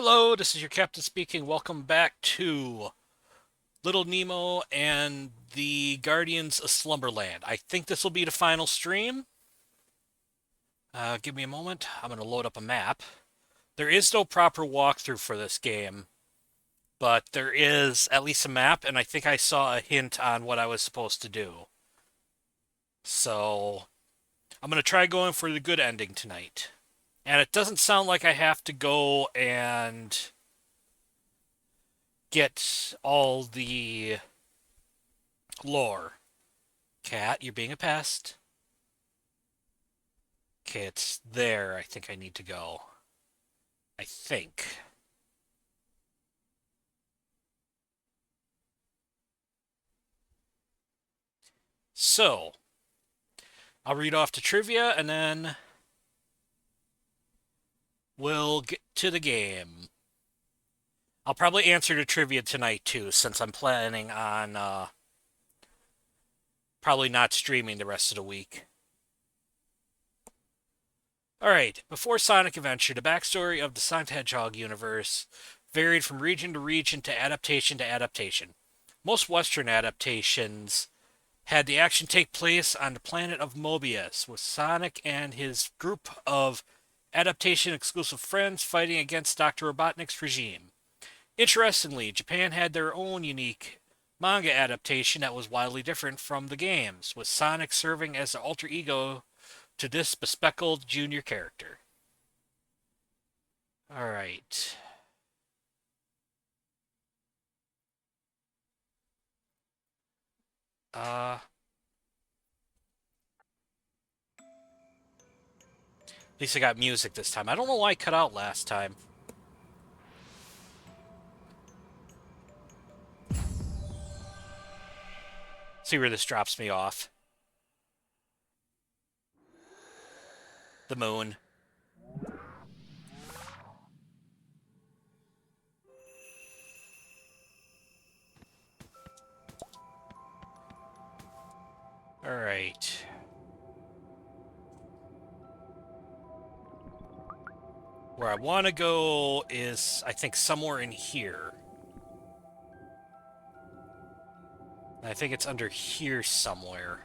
Hello, this is your captain speaking. Welcome back to Little Nemo and the Guardians of Slumberland. I think this will be the final stream. Give me a moment. I'm going to load up a map. There is no proper walkthrough for this game, but there is at least a map, and I think I saw a hint on what I was supposed to do. So, I'm going to try going for the good ending tonight. And it doesn't sound like I have to go and get all the lore. Cat, you're being a pest. Okay, it's there. I think I need to go. I think. So, I'll read off the trivia and then we'll get to the game. I'll probably answer the trivia tonight too, since I'm planning on probably not streaming the rest of the week. Alright, before Sonic Adventure, the backstory of the Sonic the Hedgehog universe varied from region to region to adaptation. Most Western adaptations had the action take place on the planet of Mobius, with Sonic and his group of adaptation-exclusive friends fighting against Dr. Robotnik's regime. Interestingly, Japan had their own unique manga adaptation that was wildly different from the games, with Sonic serving as the alter ego to this bespectacled junior character. Alright. At least I got music this time. I don't know why I cut out last time. See where this drops me off. The moon. Alright. Where I want to go is, I think, somewhere in here. I think it's under here somewhere.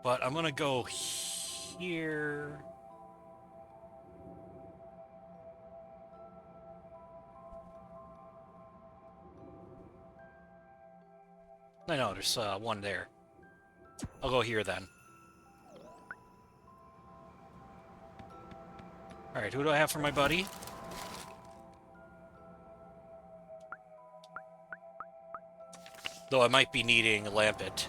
But I'm gonna go here. No, there's one there. I'll go here then. Alright, who do I have for my buddy? Though I might be needing a Lampet.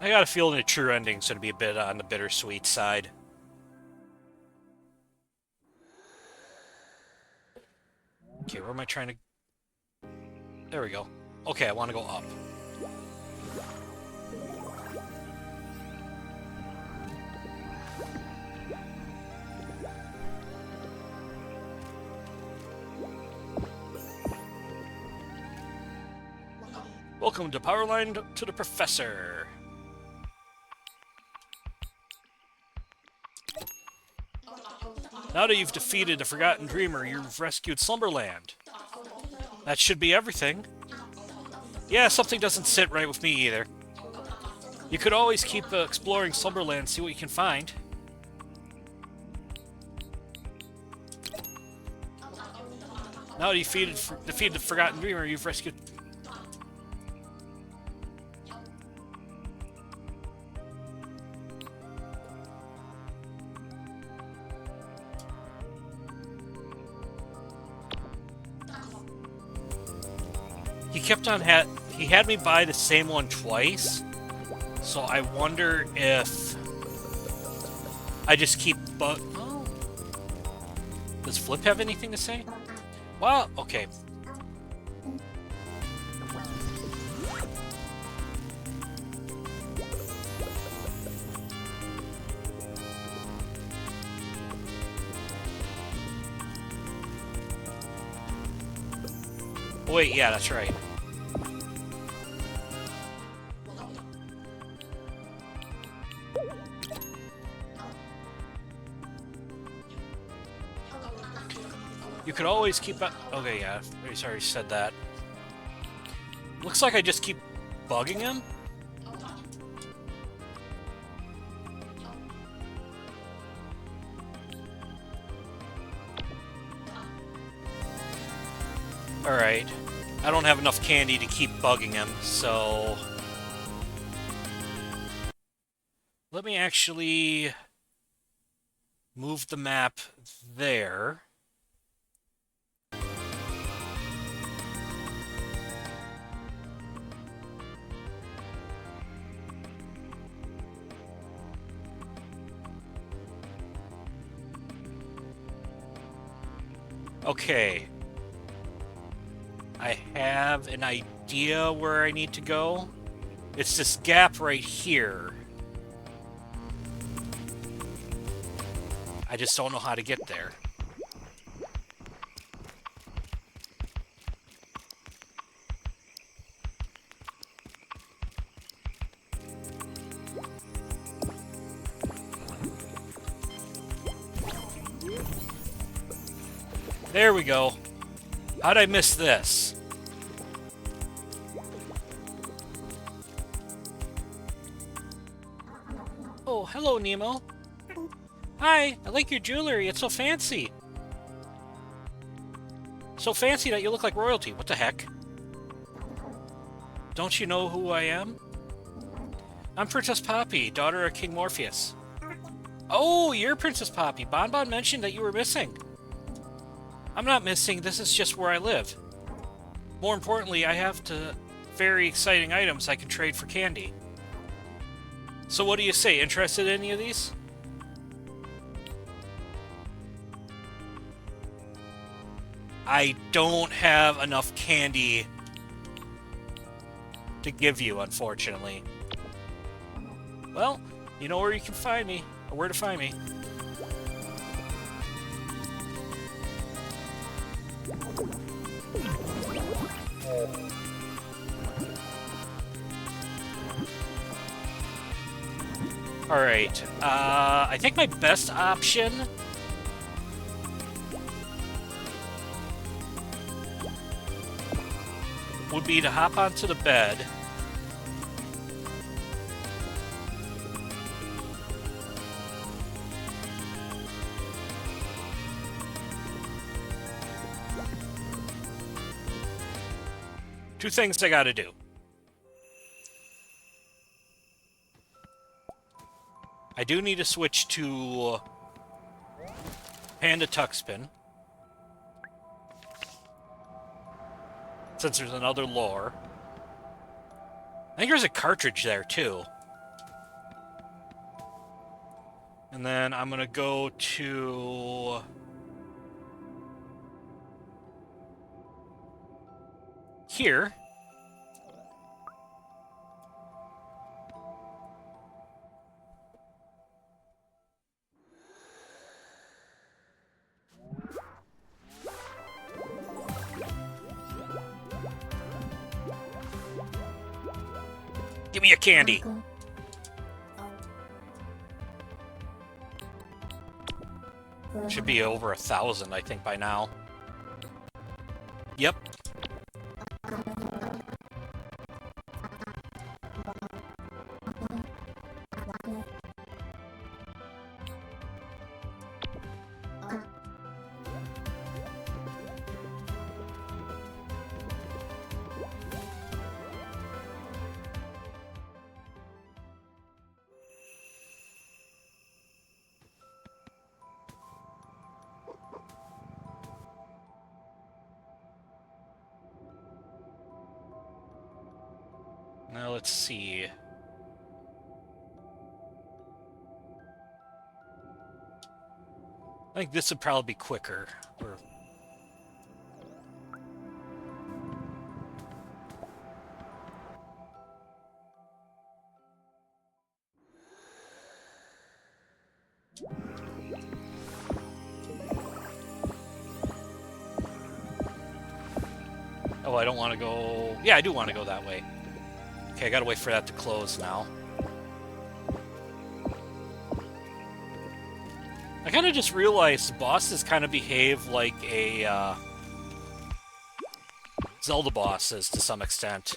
I got a feeling the true ending's gonna be a bit on the bittersweet side. Okay, where am I trying to... There we go. Okay, I want to go up. Welcome to Powerline to the Professor. Now that you've defeated the Forgotten Dreamer, you've rescued Slumberland. That should be everything. Yeah, something doesn't sit right with me either. You could always keep exploring Slumberland, see what you can find. Now that you've defeated the Forgotten Dreamer, you've rescued... He had me buy the same one twice, so I wonder if I just keep... Oh. Does Flip have anything to say? Well, okay. Oh, wait, yeah, that's right. You could always keep up. Okay, yeah, I already said that. Looks like I just keep bugging him. Alright. I don't have enough candy to keep bugging him, so... Let me actually move the map there. Okay. I have an idea where I need to go. It's this gap right here. I just don't know how to get there. There we go. How'd I miss this? Oh, hello, Nemo. Hi, I like your jewelry. It's so fancy. So fancy that you look like royalty. What the heck? Don't you know who I am? I'm Princess Poppy, daughter of King Morpheus. Oh, you're Princess Poppy. Bonbon mentioned that you were missing. I'm not missing. This is just where I live. More importantly, I have very exciting items I can trade for candy. So what do you say? Interested in any of these? I don't have enough candy to give you, unfortunately. Well, you know where you can find me, or where to find me. Alright, I think my best option would be to hop onto the bed. Two things I gotta do. I do need to switch to Panda Tuckspin, since there's another lure. I think there's a cartridge there, too. And then I'm gonna go to... here. Give me a candy. Should be over 1,000, I think, by now. Yep. Now let's see. I think this would probably be quicker. Oh, I don't want to go... Yeah, I do want to go that way. Okay, I gotta wait for that to close now. I kind of just realized the bosses kind of behave like a Zelda bosses to some extent.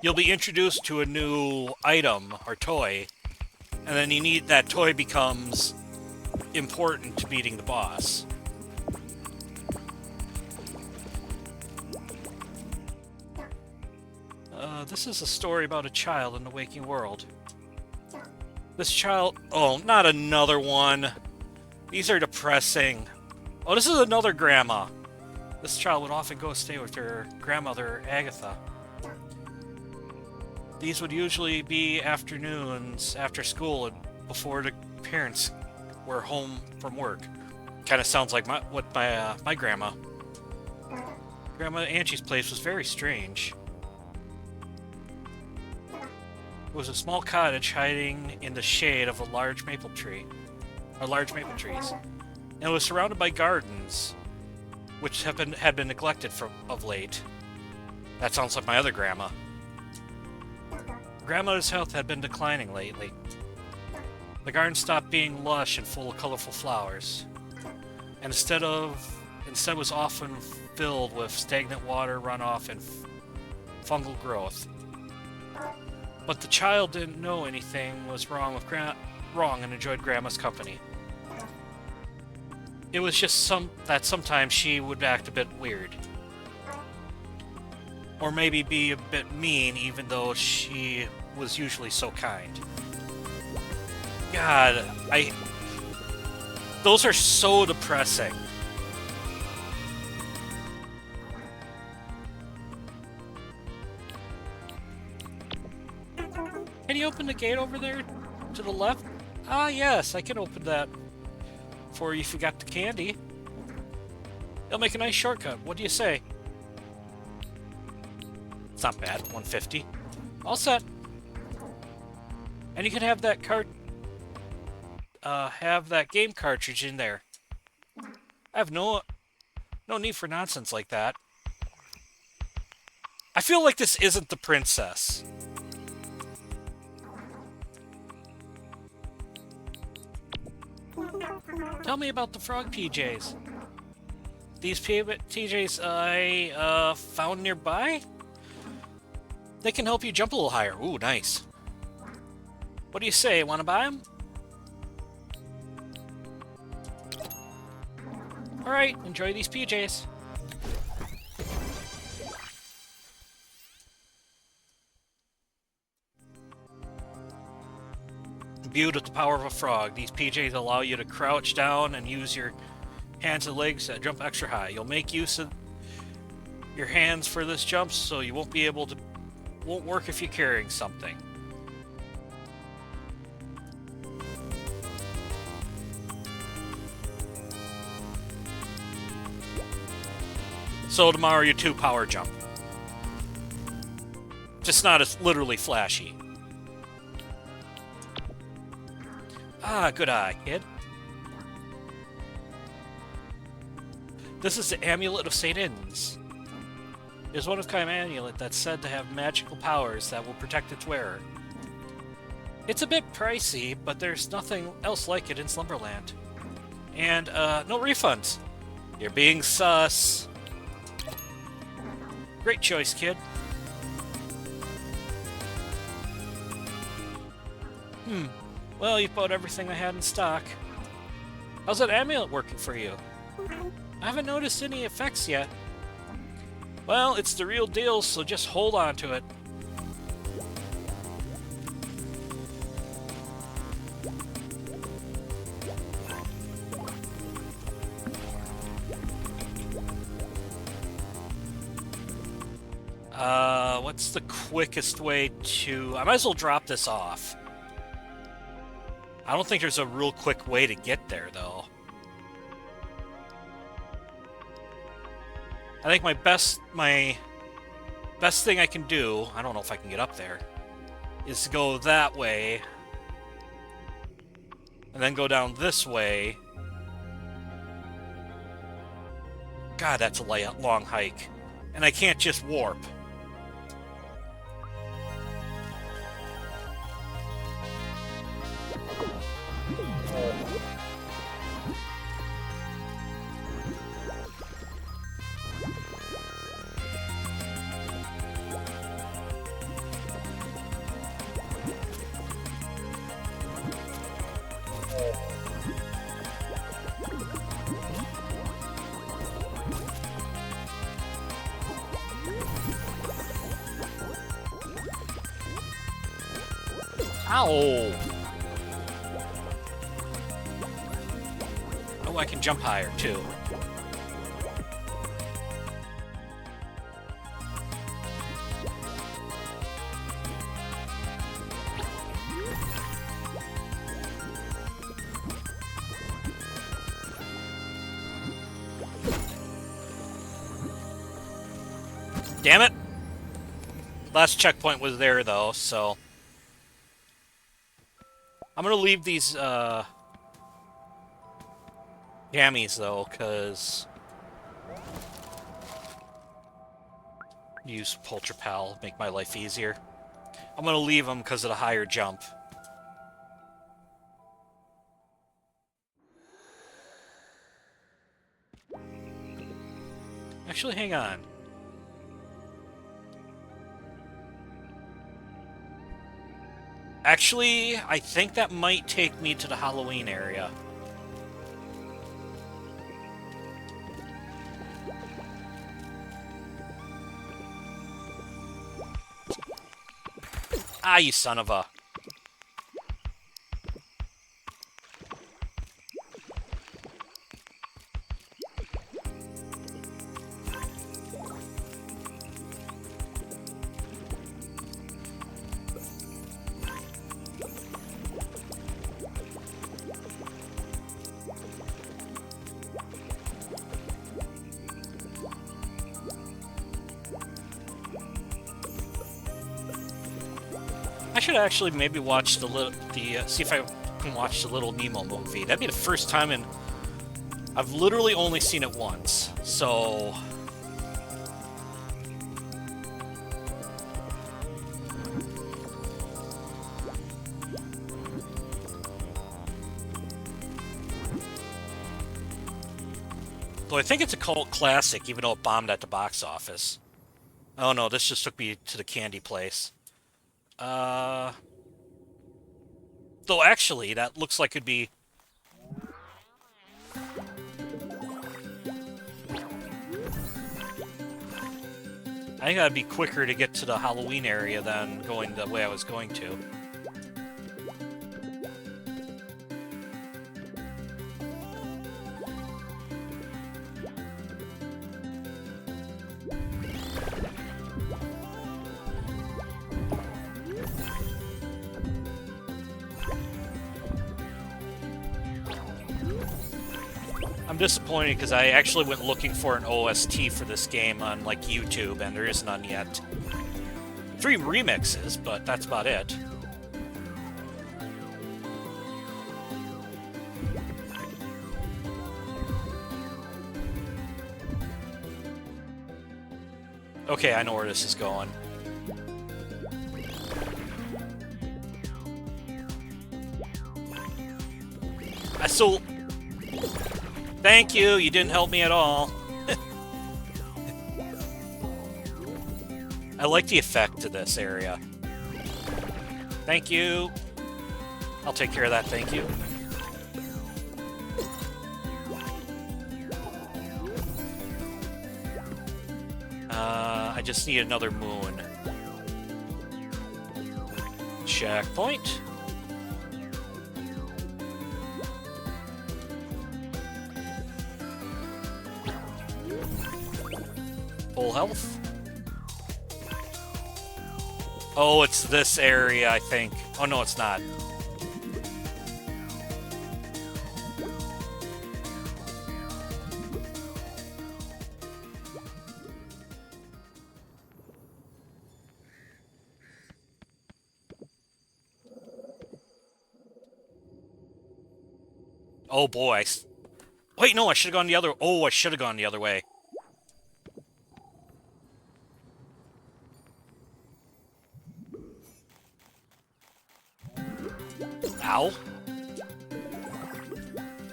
You'll be introduced to a new item or toy, and then that toy becomes important to beating the boss. This is a story about a child in the waking world. This child... Oh, not another one. These are depressing. Oh, this is another grandma. This child would often go stay with her grandmother, Agatha. These would usually be afternoons after school and before the parents were home from work. Kind of sounds like my grandma. Grandma Angie's place was very strange. It was a small cottage hiding in the shade of a large maple tree, or large maple trees, and it was surrounded by gardens, which had been neglected of late. That sounds like my other grandma. Grandmother's health had been declining lately. The garden stopped being lush and full of colorful flowers, and instead was often filled with stagnant water runoff and fungal growth. But the child didn't know anything was wrong and enjoyed Grandma's company. It was just that sometimes she would act a bit weird. Or maybe be a bit mean, even though she was usually so kind. God, those are so depressing. Can you open the gate over there to the left? Ah, yes, I can open that for you if you got the candy. It'll make a nice shortcut. What do you say? It's not bad. 150. All set. And you can have that game cartridge in there. I have no need for nonsense like that. I feel like this isn't the princess. Tell me about the frog PJs. These PJs I found nearby? They can help you jump a little higher. Ooh, nice. What do you say? Want to buy them? Alright, enjoy these PJs. Imbued with the power of a frog, these PJs allow you to crouch down and use your hands and legs to jump extra high. You'll make use of your hands for this jump, so you won't work if you're carrying something. So the Mario 2 power jump. Just not as literally flashy. Ah, good eye, kid. This is the Amulet of St. Inns. It is one of kind amulet that's said to have magical powers that will protect its wearer. It's a bit pricey, but there's nothing else like it in Slumberland. And, no refunds. You're being sus. Great choice, kid. Well, you bought everything I had in stock. How's that amulet working for you? I haven't noticed any effects yet. Well, it's the real deal, so just hold on to it. What's the quickest way to... I might as well drop this off. I don't think there's a real quick way to get there, though. I think my best thing I can do, I don't know if I can get up there, is to go that way, and then go down this way. God, that's a long hike. And I can't just warp. Ow! Oh, I can jump higher, too. Damn it! Last checkpoint was there, though, so... I'm gonna leave these, jammies, though, because... Use Polterpal, make my life easier. I'm gonna leave them because of the higher jump. Actually, hang on. Actually, I think that might take me to the Halloween area. Ah, you son of a... I should actually maybe watch see if I can watch the Little Nemo movie. That'd be the first time in... I've literally only seen it once, so... Though I think it's a cult classic, even though it bombed at the box office. Oh no, this just took me to the candy place. Though actually, that looks like it'd be... I think that'd be quicker to get to the Halloween area than going the way I was going to. I'm disappointed because I actually went looking for an OST for this game on, like, YouTube, and there is none yet. 3 remixes, but that's about it. Okay, I know where this is going. Thank you, you didn't help me at all. I like the effect to this area. Thank you. I'll take care of that, thank you. I just need another moon. Checkpoint. Full health. Oh, it's this area, I think. Oh, no, it's not. Oh, boy. Wait, no, I should have gone the other... Oh, I should have gone the other way. Ow.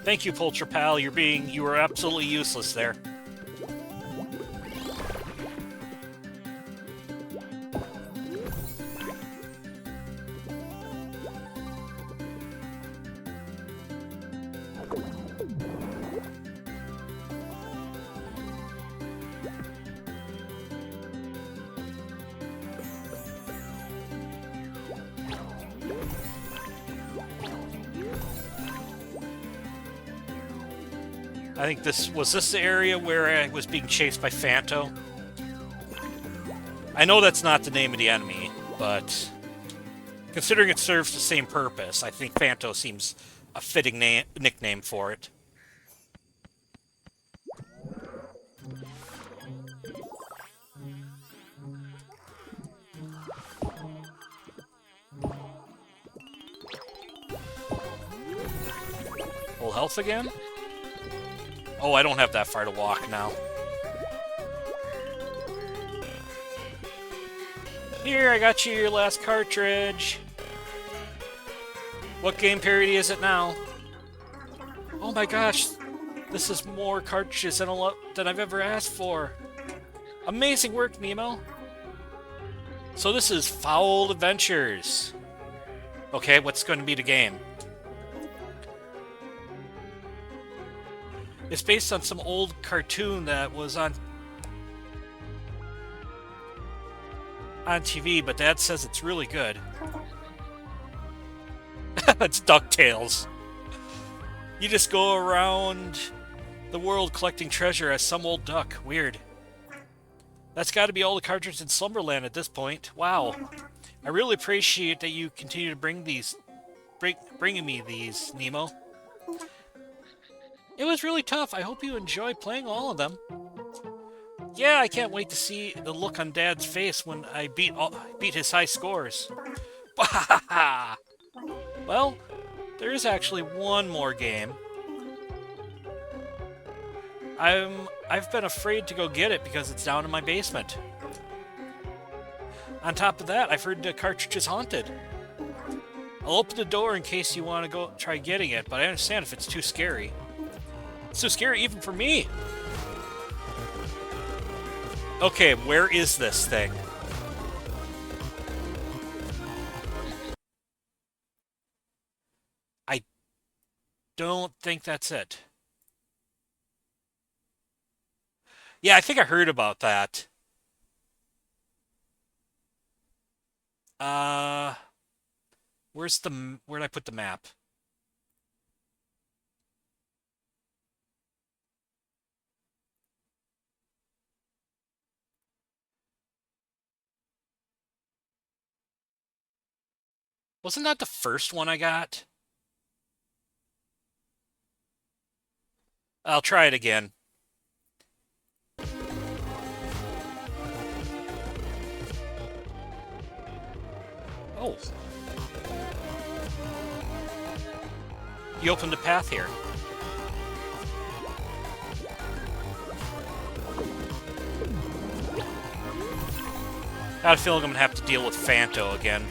Thank you, Polterpal. You were absolutely useless there. I think this the area where I was being chased by Phanto. I know that's not the name of the enemy, but considering it serves the same purpose, I think Phanto seems a fitting nickname for it. Full health again? Oh, I don't have that far to walk now. Here, I got you your last cartridge. What game parody is it now? Oh my gosh, this is more cartridges than I've ever asked for. Amazing work, Nemo. So this is Foul Adventures. Okay, what's going to be the game? It's based on some old cartoon that was on TV, but Dad says it's really good. It's DuckTales. You just go around the world collecting treasure as some old duck. Weird. That's got to be all the cartridges in Slumberland at this point. Wow. I really appreciate that you continue to bringing me these, Nemo. It was really tough. I hope you enjoy playing all of them. Yeah, I can't wait to see the look on Dad's face when I beat his high scores. Well, there is actually one more game. I've been afraid to go get it because it's down in my basement. On top of that, I've heard the cartridge is haunted. I'll open the door in case you want to go try getting it, but I understand if it's too scary. It's too scary even for me. Okay, where is this thing? I don't think that's it. Yeah, I think I heard about that. Uh, where'd I put the map? Wasn't that the first one I got? I'll try it again. Oh. You opened a path here. I have a feeling I'm gonna have to deal with Phanto again.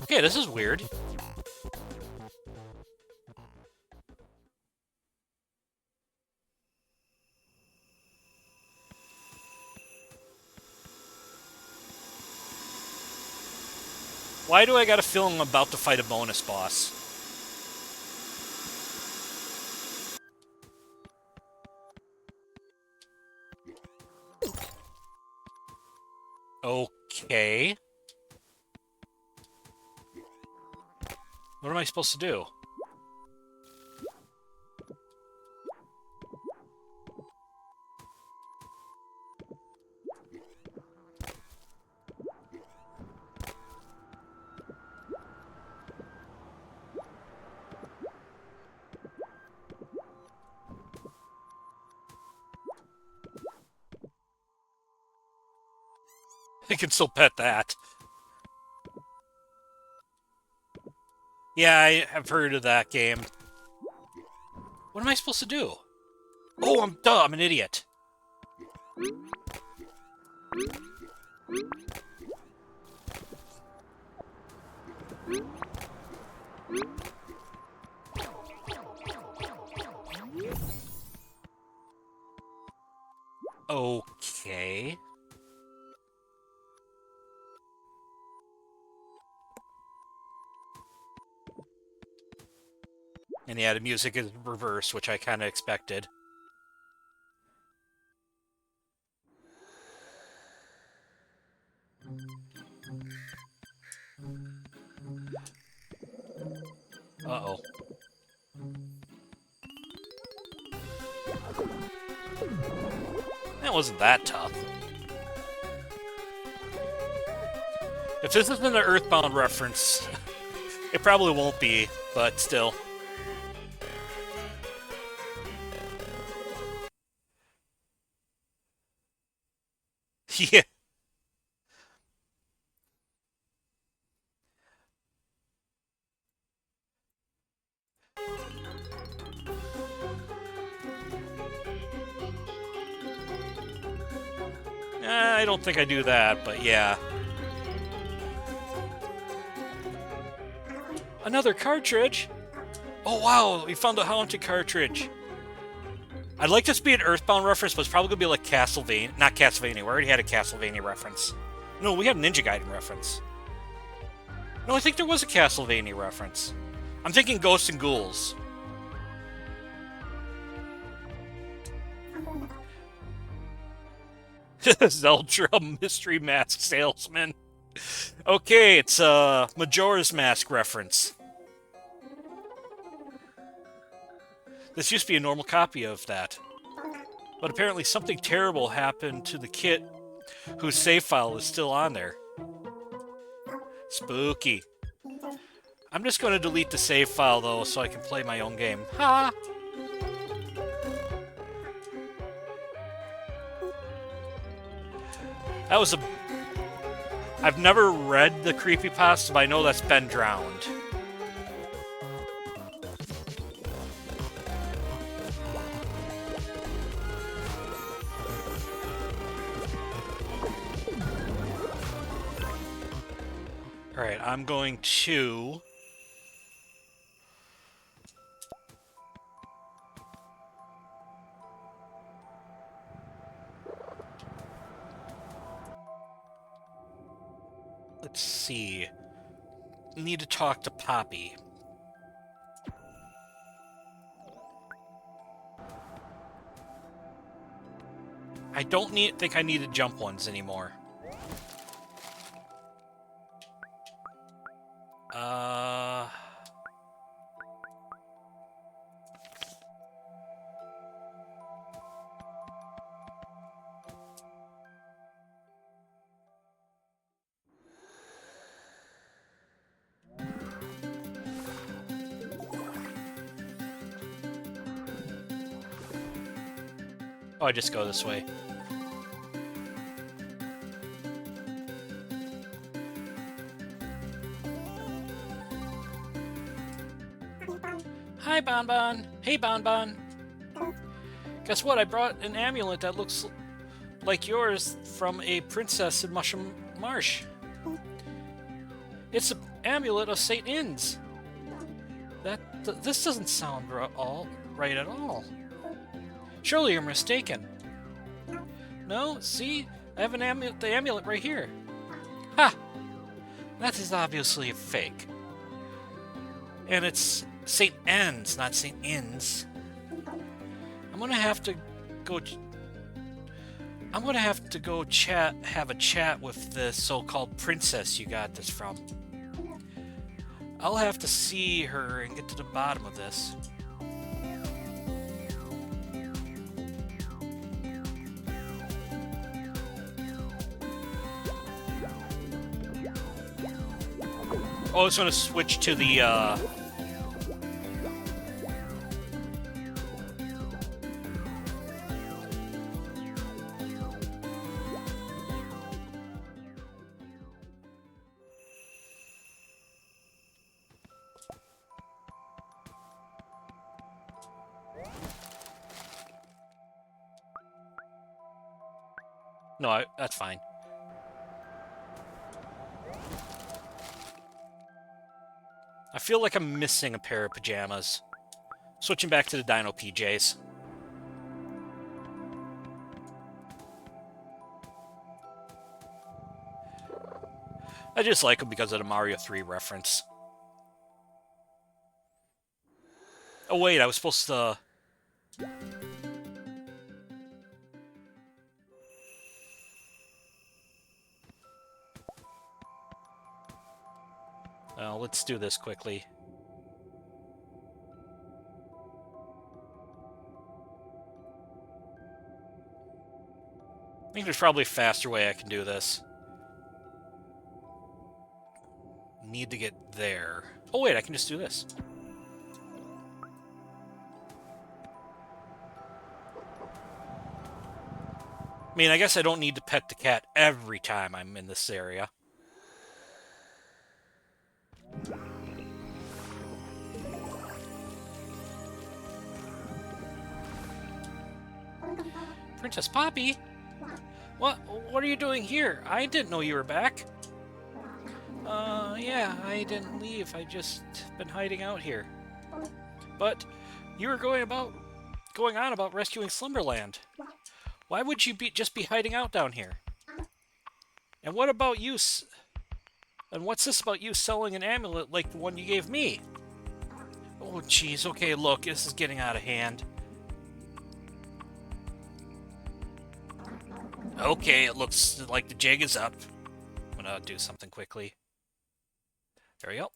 Okay, this is weird. Why do I got a feeling I'm about to fight a bonus boss? Okay. What am I supposed to do? I can still pet that. Yeah, I have heard of that game. What am I supposed to do? Oh, I'm dumb. I'm an idiot. Okay. And yeah, the music is reversed, which I kind of expected. Uh-oh. That wasn't that tough. If this isn't an Earthbound reference, it probably won't be, but still. Yeah. I don't think I do that, but yeah. Another cartridge? Oh wow, we found a haunted cartridge. I'd like this to be an Earthbound reference, but it's probably gonna be like Castlevania. Not Castlevania, we already had a Castlevania reference. No, we had a Ninja Gaiden reference. No, I think there was a Castlevania reference. I'm thinking Ghosts and Ghouls. Zeldra Mystery Mask Salesman. Okay, it's a Majora's Mask reference. This used to be a normal copy of that. But apparently something terrible happened to the kit whose save file is still on there. Spooky. I'm just going to delete the save file, though, so I can play my own game. Ha! That was a... I've never read the creepypasta, but I know that's been drowned. Alright, I'm going to... Let's see. Need to talk to Poppy. I don't think I need to jump ones anymore. Oh, I just go this way. Hi, Bonbon. Hey, Bonbon. Guess what? I brought an amulet that looks like yours from a princess in Mushroom Marsh. It's an amulet of St. Inns. This doesn't sound right at all. Surely you're mistaken. No, see? I have the amulet right here. Ha! That is obviously a fake. And it's St. N's, not St. Inns. I'm gonna have to go have a chat with the so-called princess you got this from. I'll have to see her and get to the bottom of this. Oh, it's gonna switch to the, No, that's fine. I feel like I'm missing a pair of pajamas. Switching back to the Dino PJs. I just like them because of the Mario 3 reference. Oh, wait, I was supposed to... let's do this quickly. I think there's probably a faster way I can do this. Need to get there. Oh, wait, I can just do this. I mean, I guess I don't need to pet the cat every time I'm in this area. Princess Poppy? What are you doing here? I didn't know you were back. Yeah, I didn't leave. I just been hiding out here. But you were going on about rescuing Slumberland. Why would you just be hiding out down here? And what about you? And what's this about you selling an amulet like the one you gave me? Oh, jeez. Okay, look, this is getting out of hand. Okay, it looks like the jig is up. I'm gonna do something quickly. There we go.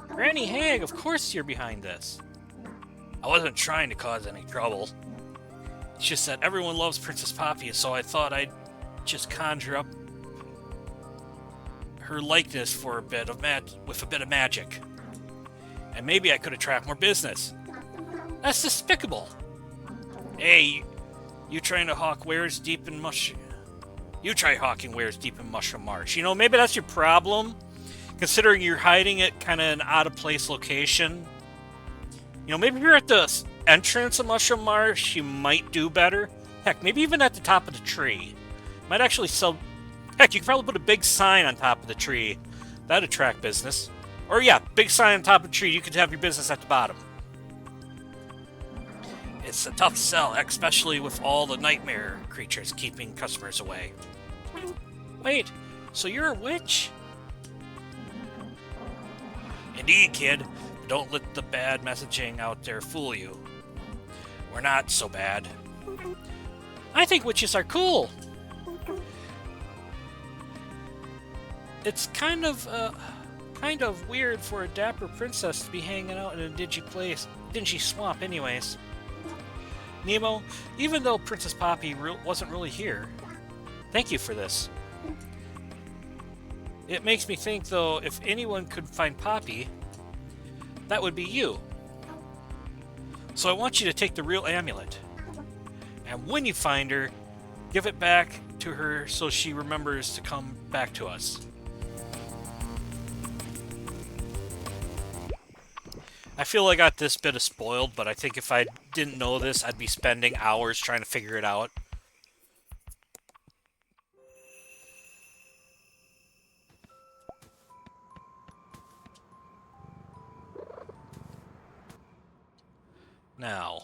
Granny Hag, of course you're behind this. I wasn't trying to cause any trouble. It's just that everyone loves Princess Poppy, so I thought I'd just conjure up her likeness for with a bit of magic. And maybe I could attract more business. That's despicable. Hey, you trying to hawk wares deep in You try hawking wares deep in Mushroom Marsh. You know, maybe that's your problem, considering you're hiding at kind of an out-of-place location. You know, maybe if you're at the entrance of Mushroom Marsh, you might do better. Heck, maybe even at the top of the tree. Might actually sell... Heck, you could probably put a big sign on top of the tree. That'd attract business. Or yeah, big sign on top of the tree. You could have your business at the bottom. It's a tough sell, especially with all the nightmare creatures keeping customers away. Wait, so you're a witch? Indeed, kid. Don't let the bad messaging out there fool you. We're not so bad. I think witches are cool. It's kind of weird for a dapper princess to be hanging out in a dingy swamp anyways. Nemo, even though Princess Poppy wasn't really here, thank you for this. It makes me think, though, if anyone could find Poppy, that would be you. So I want you to take the real amulet. And when you find her, give it back to her so she remembers to come back to us. I feel I got this bit of spoiled, but I think if I didn't know this, I'd be spending hours trying to figure it out. Now.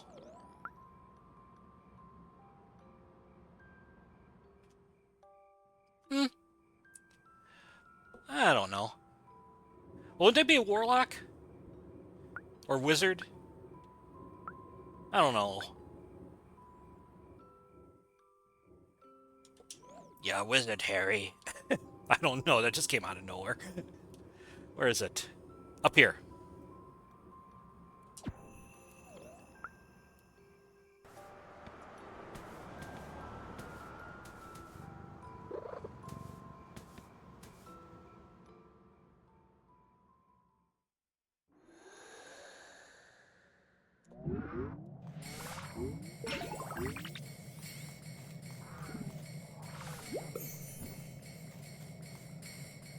I don't know. Wouldn't it be a warlock? Or wizard? I don't know. Yeah, wizard, Harry. I don't know, that just came out of nowhere. Where is it? Up here.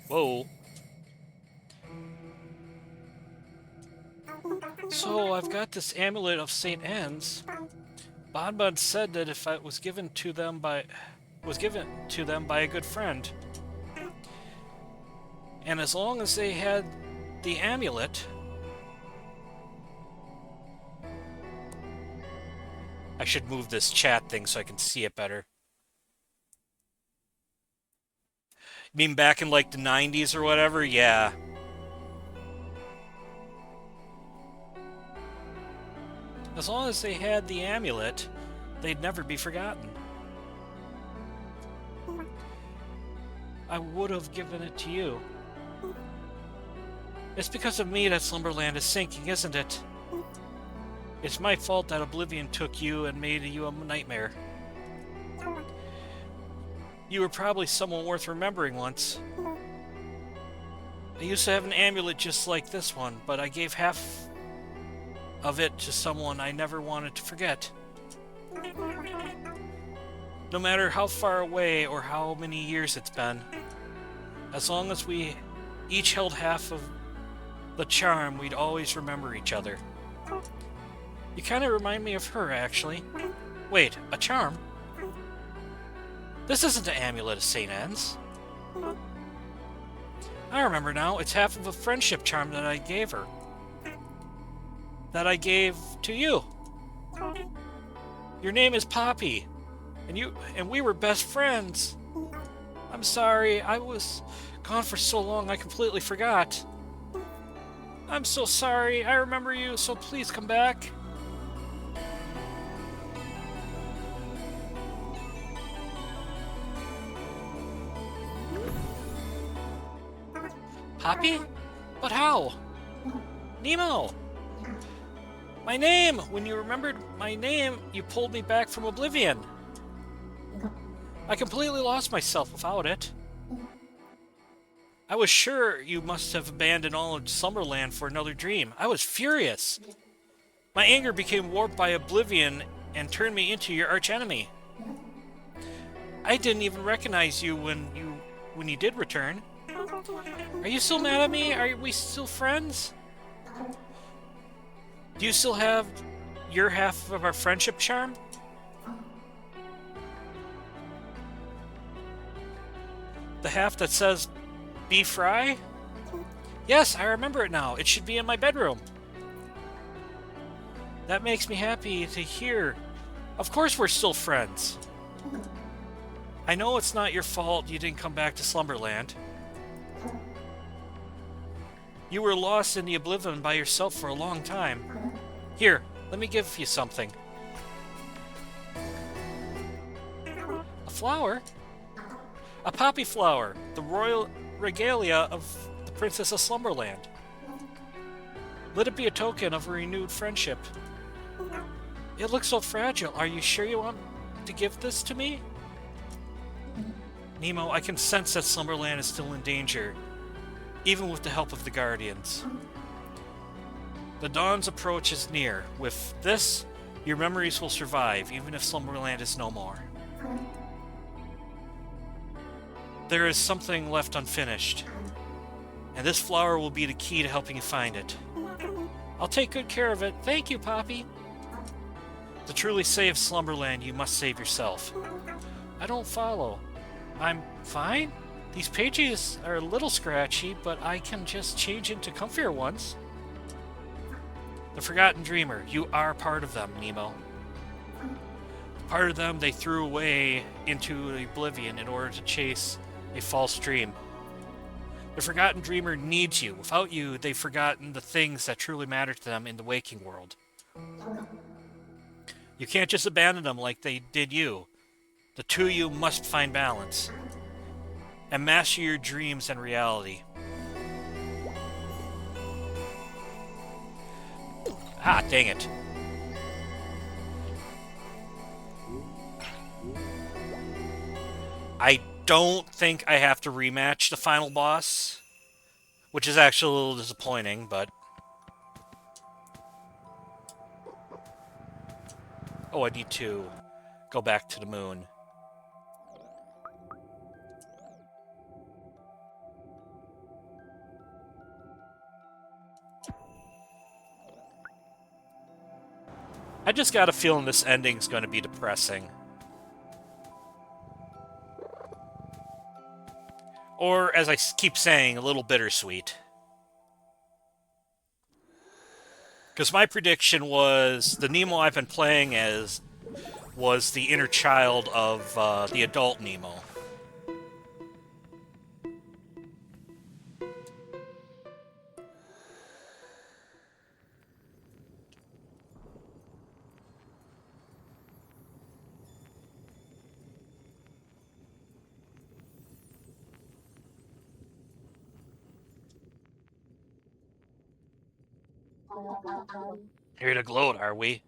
Whoa. So, I've got this amulet of St. Anne's. Bonbon said that if it was given to them by a good friend. And as long as they had the amulet, I should move this chat thing so I can see it better. You mean back in like the 90s or whatever? Yeah. As long as they had the amulet, they'd never be forgotten. I would have given it to you. It's because of me that Slumberland is sinking, isn't it? It's my fault that Oblivion took you and made you a nightmare. You were probably someone worth remembering once. I used to have an amulet just like this one, but I gave half of it to someone I never wanted to forget. No matter how far away or how many years it's been, as long as we each held half of the charm, we'd always remember each other. You kind of remind me of her, actually. Wait, a charm? This isn't the amulet of St. Anne's. I remember now. It's half of a friendship charm that I gave her. That I gave to you. Your name is Poppy, and we were best friends. I'm sorry, I was gone for so long I completely forgot. I'm so sorry, I remember you, so please come back. Poppy? But how? Nemo! My name! When you remembered my name, you pulled me back from Oblivion. I completely lost myself without it. I was sure you must have abandoned all of Slumberland for another dream. I was furious. My anger became warped by Oblivion and turned me into your archenemy. I didn't even recognize you when you did return. Are you still mad at me? Are we still friends? Do you still have your half of our friendship charm? The half that says, "Be Fry"? Yes, I remember it now. It should be in my bedroom. That makes me happy to hear. Of course we're still friends. I know it's not your fault you didn't come back to Slumberland. You were lost in the Oblivion by yourself for a long time. Here, let me give you something. A flower? A poppy flower, the royal regalia of the Princess of Slumberland. Let it be a token of a renewed friendship. It looks so fragile. Are you sure you want to give this to me? Nemo, I can sense that Slumberland is still in danger, even with the help of the Guardians. The dawn's approach is near. With this, your memories will survive, even if Slumberland is no more. There is something left unfinished, and this flower will be the key to helping you find it. I'll take good care of it. Thank you, Poppy. To truly save Slumberland, you must save yourself. I don't follow. I'm fine? These pages are a little scratchy, but I can just change into comfier ones. The Forgotten Dreamer. You are part of them, Nemo. Part of them they threw away into oblivion in order to chase a false dream. The Forgotten Dreamer needs you. Without you, they've forgotten the things that truly matter to them in the waking world. You can't just abandon them like they did you. The two of you must find balance and master your dreams and reality. Ah, dang it. I don't think I have to rematch the final boss, which is actually a little disappointing, but... Oh, I need to go back to the moon. I just got a feeling this ending's going to be depressing. Or, as I keep saying, a little bittersweet. Because my prediction was the Nemo I've been playing as was the inner child of the adult Nemo. Here to gloat, are we?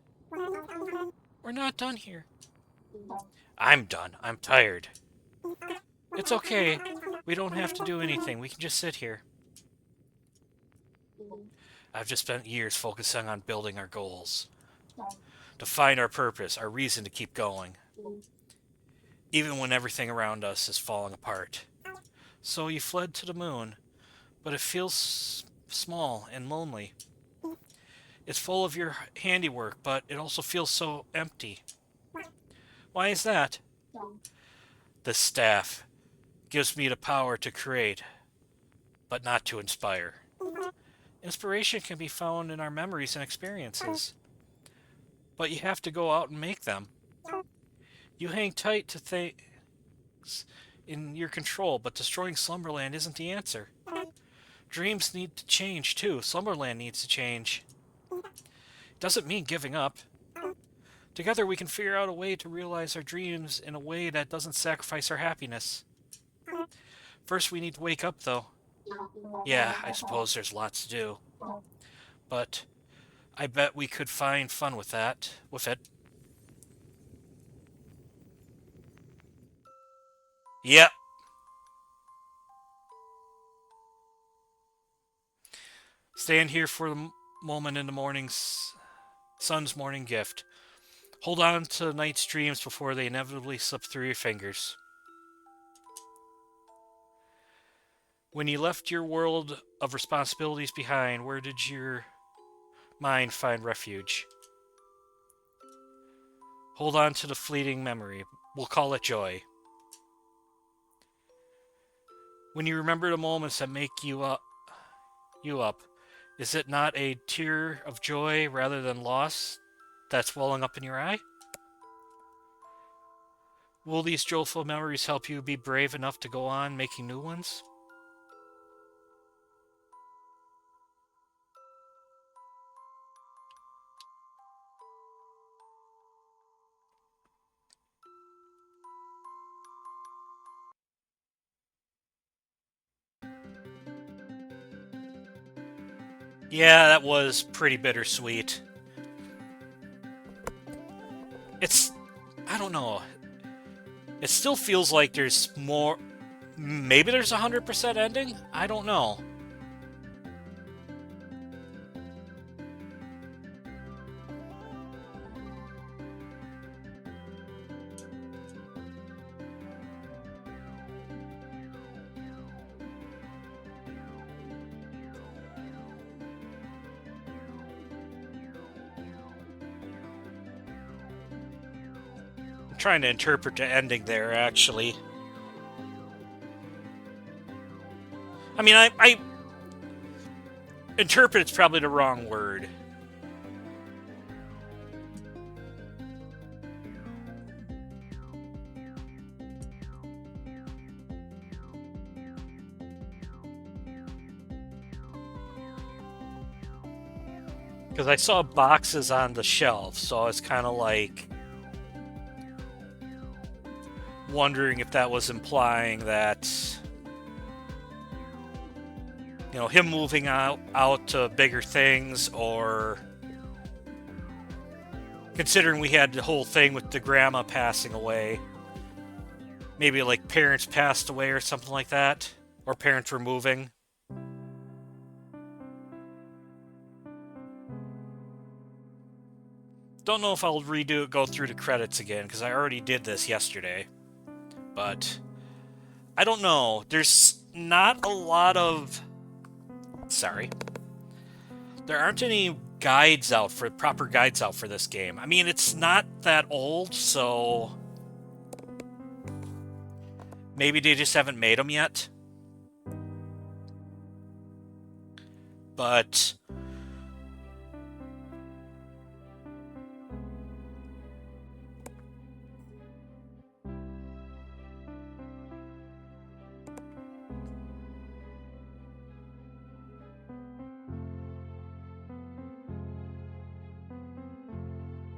We're not done here. I'm done. I'm tired. It's okay. We don't have to do anything. We can just sit here. I've just spent years focusing on building our goals. To find our purpose, our reason to keep going. Even when everything around us is falling apart. So you fled to the moon, but it feels small and lonely. It's full of your handiwork, but it also feels so empty. Why is that? This staff gives me the power to create, but not to inspire. Inspiration can be found in our memories and experiences, but you have to go out and make them. You hang tight to things in your control, but destroying Slumberland isn't the answer. Dreams need to change too. Slumberland needs to change. It doesn't mean giving up. Together we can figure out a way to realize our dreams in a way that doesn't sacrifice our happiness. First we need to wake up, though. Yeah, I suppose there's lots to do. But I bet we could find fun with it. Yep. Stand here for the moment in the sun's morning gift. Hold on to night's dreams before they inevitably slip through your fingers. When you left your world of responsibilities behind, where did your mind find refuge? Hold on to the fleeting memory. We'll call it joy. When you remember the moments that make you up, is it not a tear of joy rather than loss that's welling up in your eye? Will these joyful memories help you be brave enough to go on making new ones? Yeah, that was pretty bittersweet. It's... I don't know. It still feels like there's more... Maybe there's a 100% ending? I don't know. I'm trying to interpret the ending there, actually. I mean, I interpret it's probably the wrong word. Because I saw boxes on the shelf, so I was kind of like wondering if that was implying that, you know, him moving out to bigger things, or considering we had the whole thing with the grandma passing away, maybe like parents passed away or something like that, or parents were moving. Don't know if I'll go through the credits again, because I already did this yesterday. But I don't know. There's not a lot of... Sorry. There aren't any proper guides out for this game. I mean, it's not that old, so maybe they just haven't made them yet. But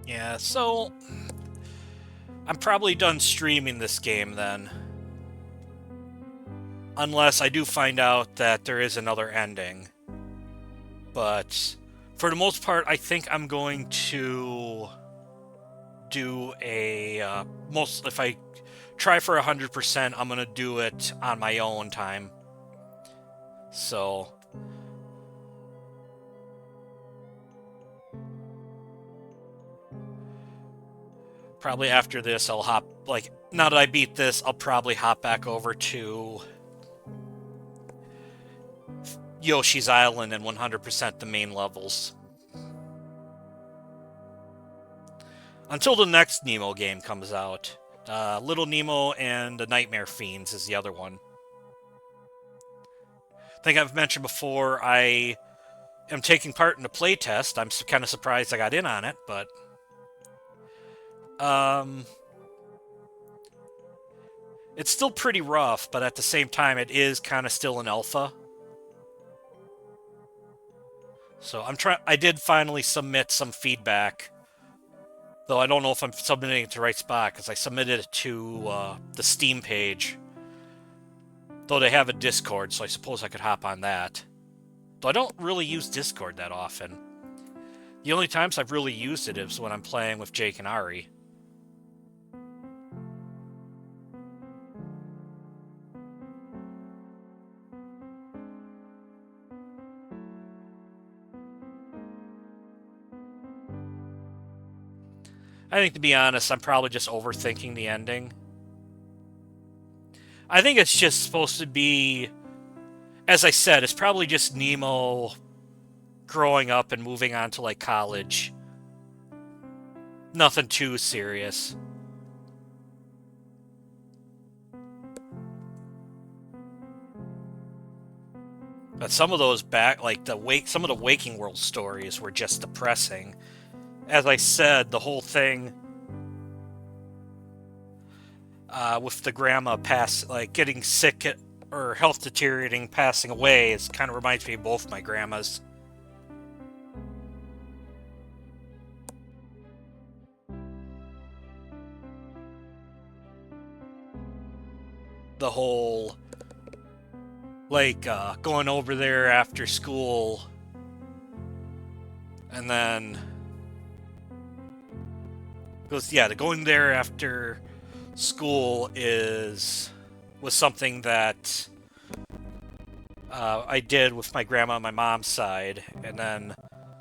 yeah, so I'm probably done streaming this game then. Unless I do find out that there is another ending. But For the most part, I think I'm going to do a most. If I try for 100%, I'm gonna do it on my own time. So probably after this, I'll hop. Like now that I beat this, I'll probably hop back over to Yoshi's Island and 100% the main levels. Until the next Nemo game comes out. Little Nemo and the Nightmare Fiends is the other one. I think I've mentioned before, I am taking part in a playtest. I'm kind of surprised I got in on it, but um, it's still pretty rough, but at the same time, it is kind of still an alpha. So I did finally submit some feedback, though I don't know if I'm submitting it to the right spot because I submitted it to the Steam page. Though they have a Discord, so I suppose I could hop on that. Though I don't really use Discord that often. The only times I've really used it is when I'm playing with Jake and Ari. I think, to be honest, I'm probably just overthinking the ending. I think it's just supposed to be, as I said, it's probably just Nemo growing up and moving on to, like, college. Nothing too serious. But some of those some of the Waking World stories were just depressing. As I said, the whole thing with the grandma getting sick or health deteriorating, passing away, is kind of reminds me of both my grandmas. The whole going over there after school, and then the going there after school was something that I did with my grandma on my mom's side, and then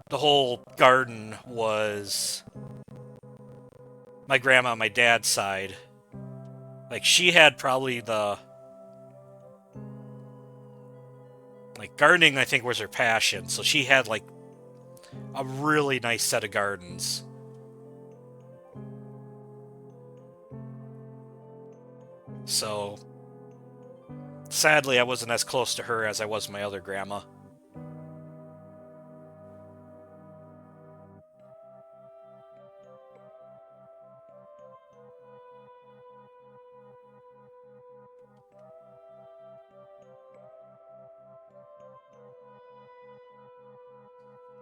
the whole garden was my grandma on my dad's side. Like, she had probably gardening, I think, was her passion, so she had like a really nice set of gardens. So sadly, I wasn't as close to her as I was my other grandma.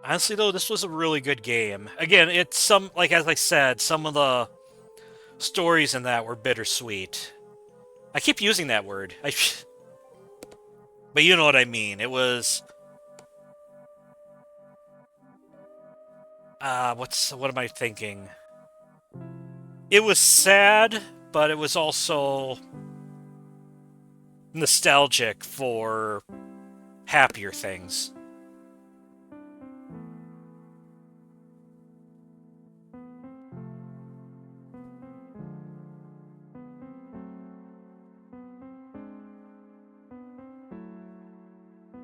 Honestly, though, this was a really good game. Again, it's as I said, some of the stories in that were bittersweet. I keep using that word. But you know what I mean. It was what am I thinking? It was sad, but it was also nostalgic for happier things.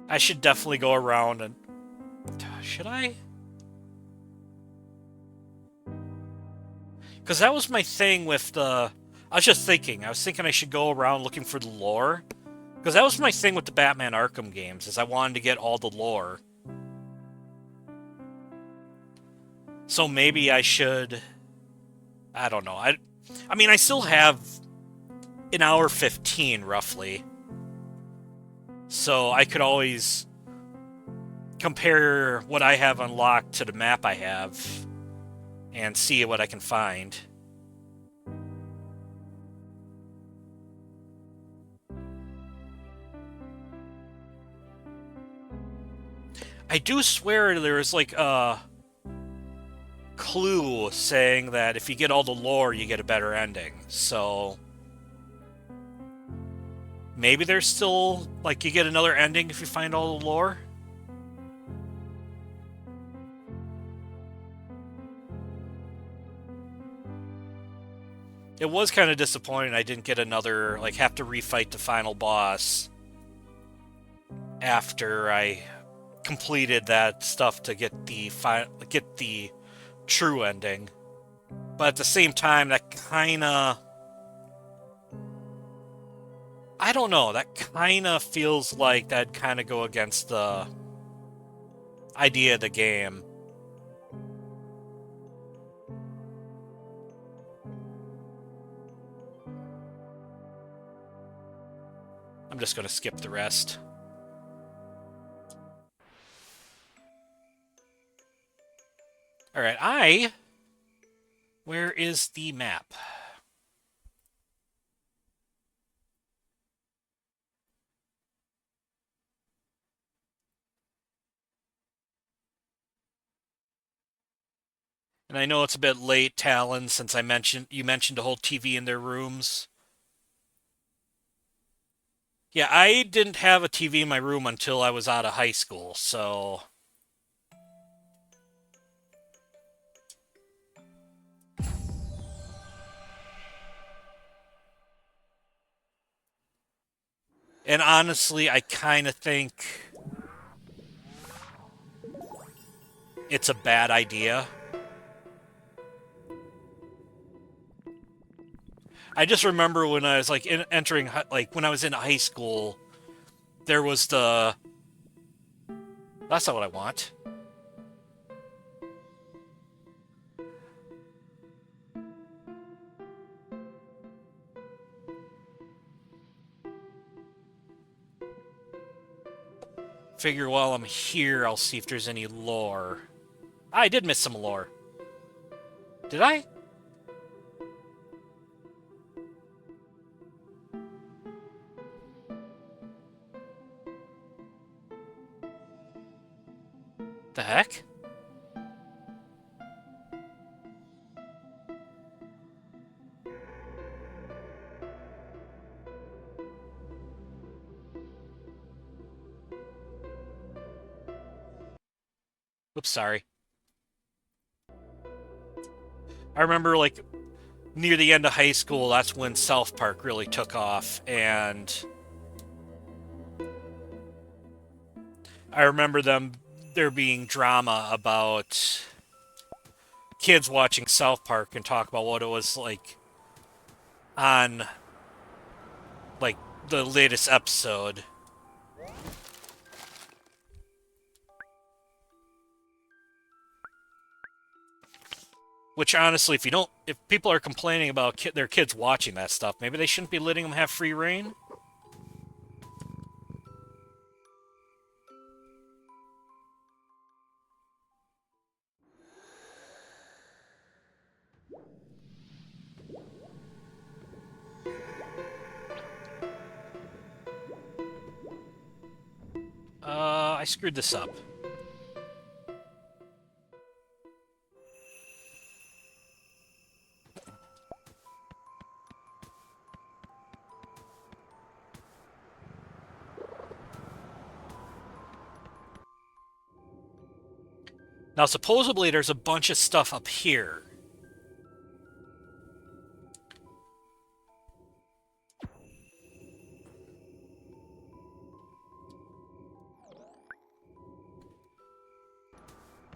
I should definitely go around and... Should I? Because that was my thing with the... I was thinking I should go around looking for the lore. Because that was my thing with the Batman Arkham games, is I wanted to get all the lore. So maybe I should... I don't know. I mean, I still have an hour 15, roughly. So I could always compare what I have unlocked to the map I have and see what I can find. I do swear there was like a clue saying that if you get all the lore, you get a better ending. So maybe there's still like you get another ending if you find all the lore. It was kind of disappointing I didn't get another, like, have to refight the final boss after I completed that stuff to get the true ending. But at the same time, that kind of, I don't know, that kind of feels like that'd kind of go against the idea of the game. I'm just going to skip the rest. Alright, where is the map? And I know it's a bit late, Talon, since you mentioned a whole TV in their rooms. Yeah, I didn't have a TV in my room until I was out of high school, so and honestly, I kind of think it's a bad idea. I just remember when I was like entering, like when I was in high school, there was the. That's not what I want. Figure while I'm here, I'll see if there's any lore. I did miss some lore. Did I? The heck? Oops, sorry. I remember, like, near the end of high school, that's when South Park really took off, and I remember there being drama about kids watching South Park and talk about what it was like on, like, the latest episode. Which honestly, if people are complaining about their kids watching that stuff, maybe they shouldn't be letting them have free reign. I screwed this up. Now, supposedly, there's a bunch of stuff up here.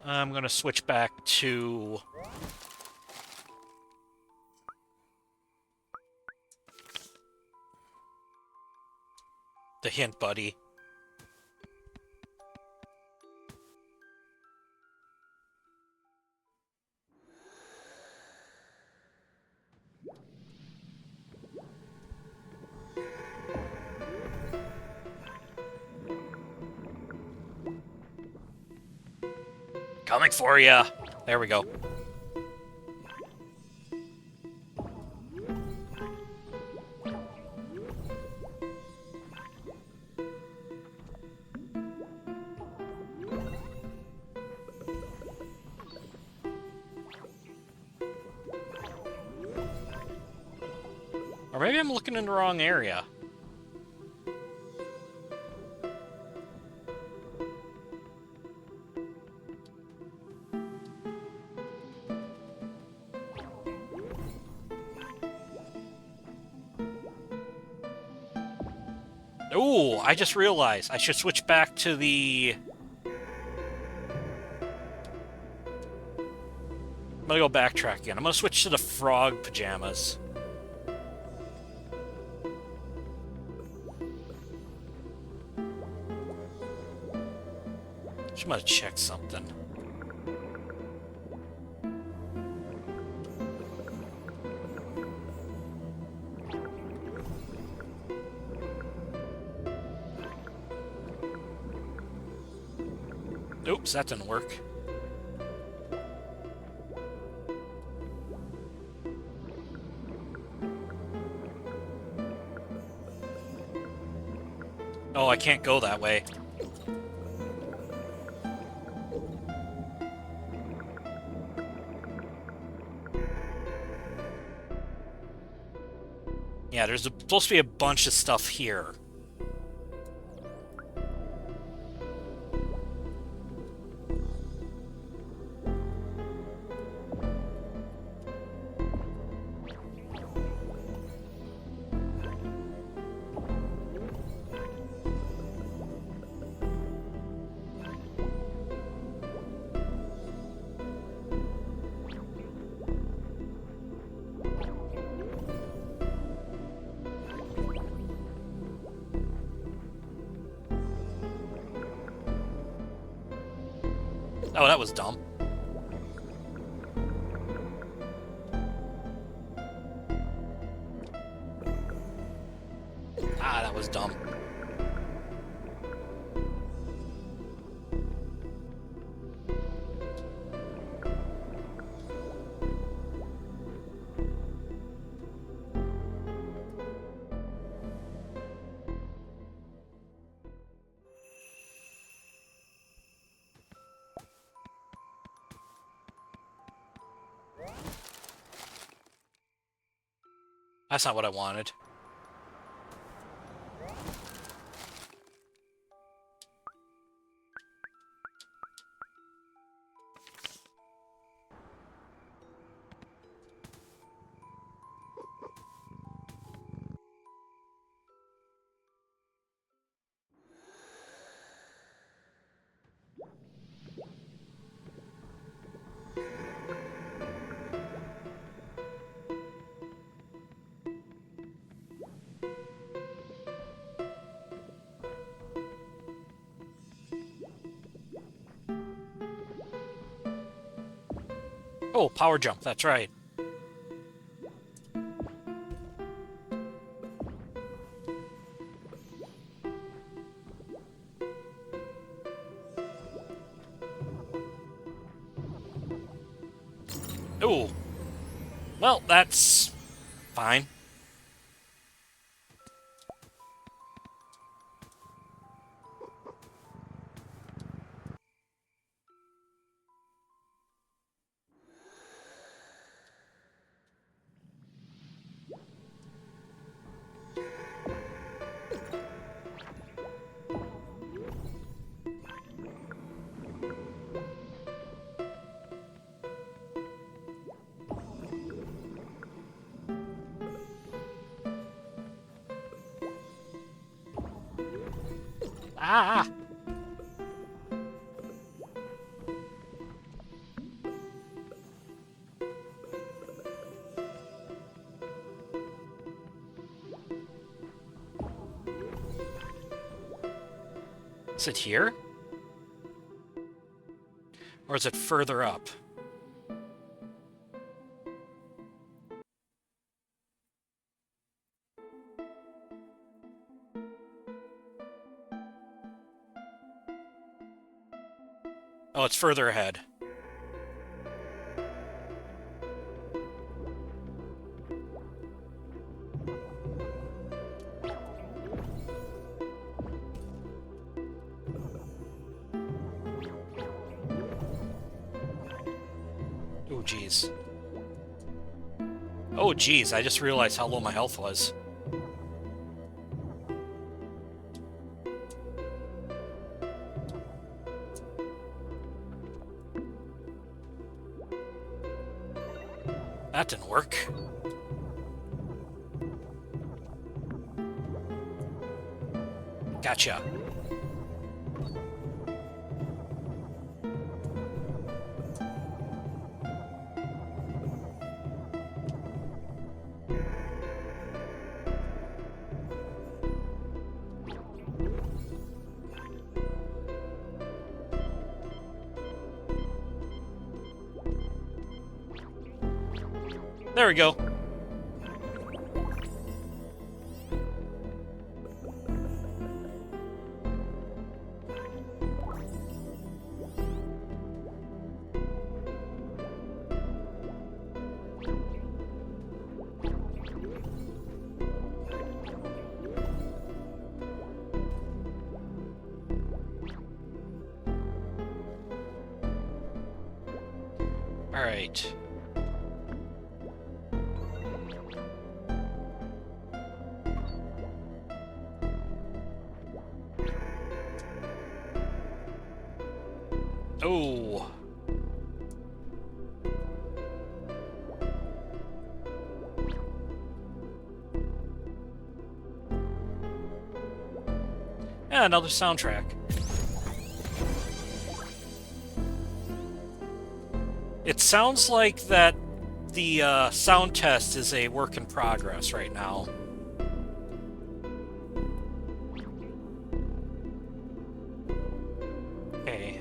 I'm gonna switch back to the hint buddy. Coming for ya. There we go. Or maybe I'm looking in the wrong area. Ooh, I just realized I should switch back to the... I'm gonna go backtrack again. I'm gonna switch to the frog pajamas. Just gonna check something. Oops, that didn't work. Oh, I can't go that way. Yeah, there's supposed to be a bunch of stuff here. Oh, that was dumb. Ah, that was dumb. That's not what I wanted. Oh, power jump, that's right. Ooh. Well, that's fine. Ah! Is it here? Or is it further up? Oh, it's further ahead. Oh, jeez. Oh, geez, I just realized how low my health was. That didn't work. Gotcha. There we go. All right. Oh. And another soundtrack. It sounds like that the sound test is a work in progress right now. Okay.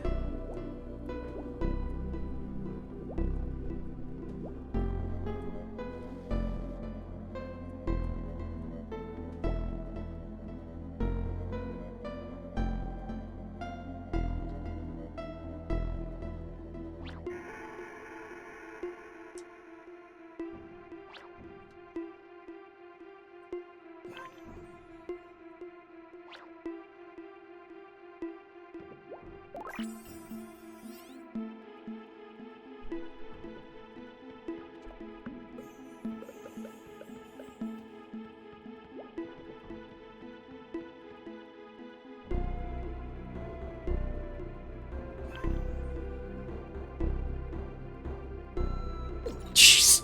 Jeez.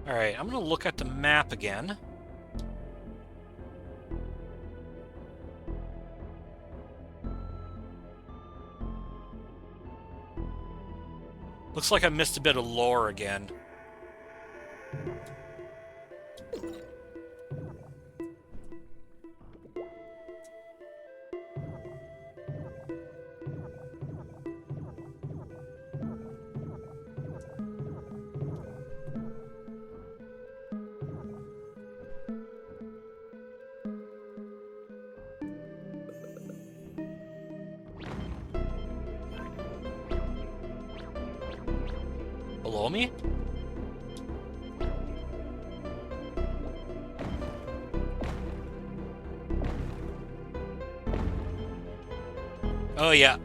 Alright, I'm gonna look at the map again. Looks like I missed a bit of lore again. Below me? Oh, yeah.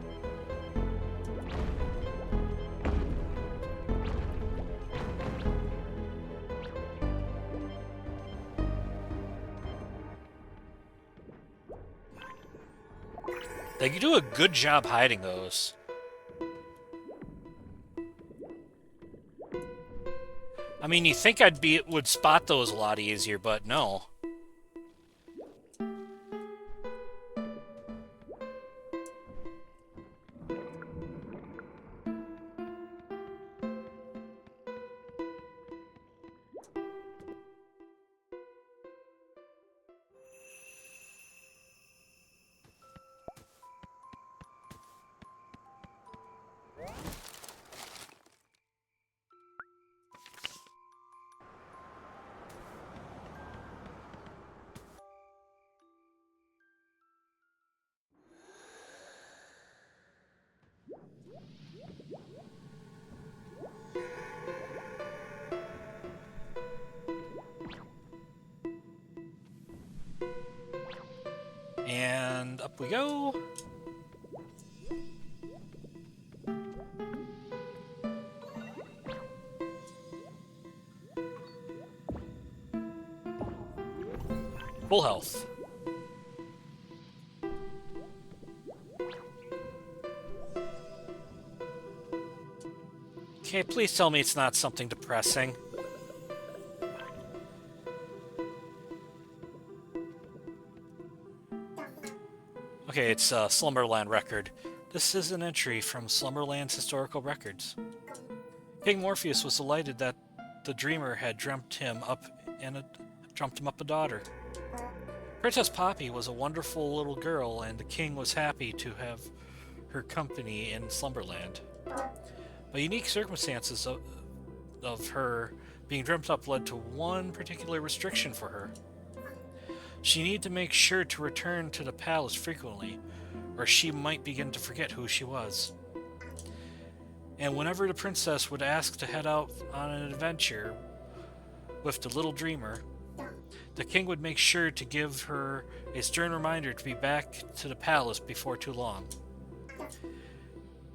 They do a good job hiding those. I mean, you think would spot those a lot easier, but no. And up we go. Full health. Okay, please tell me it's not something depressing. Okay, it's a Slumberland record. This is an entry from Slumberland's historical records. King Morpheus was delighted that the dreamer had dreamt him up a daughter. Princess Poppy was a wonderful little girl, and the king was happy to have her company in Slumberland. But unique circumstances of her being dreamt up led to one particular restriction for her. She needed to make sure to return to the palace frequently, or she might begin to forget who she was. And whenever the princess would ask to head out on an adventure with the little dreamer, the king would make sure to give her a stern reminder to be back to the palace before too long.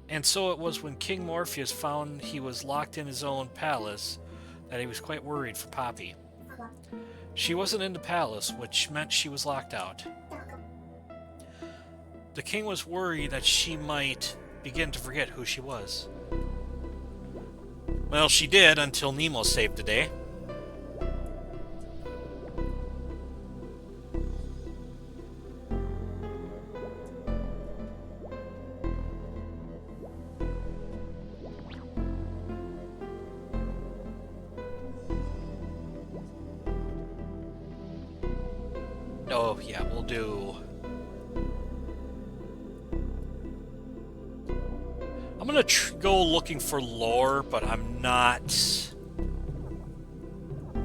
And so it was when King Morpheus found he was locked in his own palace that he was quite worried for Poppy. She wasn't in the palace, which meant she was locked out. The king was worried that she might begin to forget who she was. Well, she did until Nemo saved the day. Oh, yeah, we'll do... I'm gonna go looking for lore, but I'm not...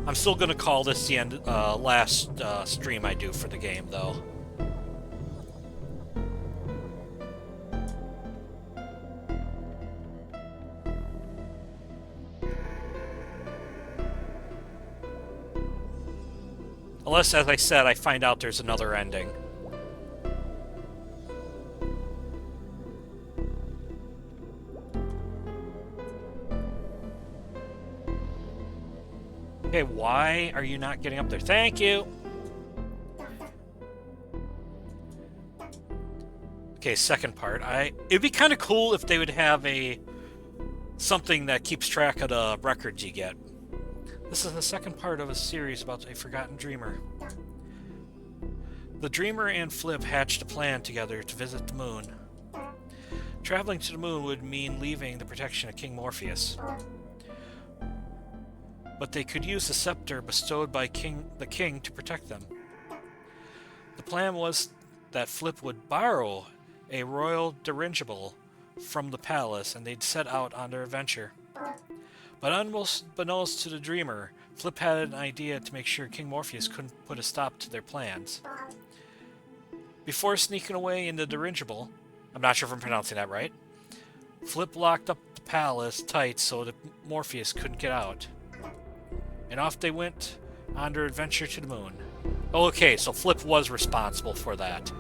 I'm still gonna call this the last stream I do for the game, though. Unless, as I said, I find out there's another ending. Okay, why are you not getting up there? Thank you! Okay, second part. It'd be kind of cool if they would have something that keeps track of the records you get. This is the second part of a series about a forgotten dreamer. The dreamer and Flip hatched a plan together to visit the moon. Traveling to the moon would mean leaving the protection of King Morpheus. But they could use the scepter bestowed by the king to protect them. The plan was that Flip would borrow a royal dirigible from the palace and they'd set out on their adventure. But unbeknownst to the dreamer, Flip had an idea to make sure King Morpheus couldn't put a stop to their plans. Before sneaking away in the dirigible, I'm not sure if I'm pronouncing that right, Flip locked up the palace tight so that Morpheus couldn't get out. And off they went on their adventure to the moon. Okay, so Flip was responsible for that.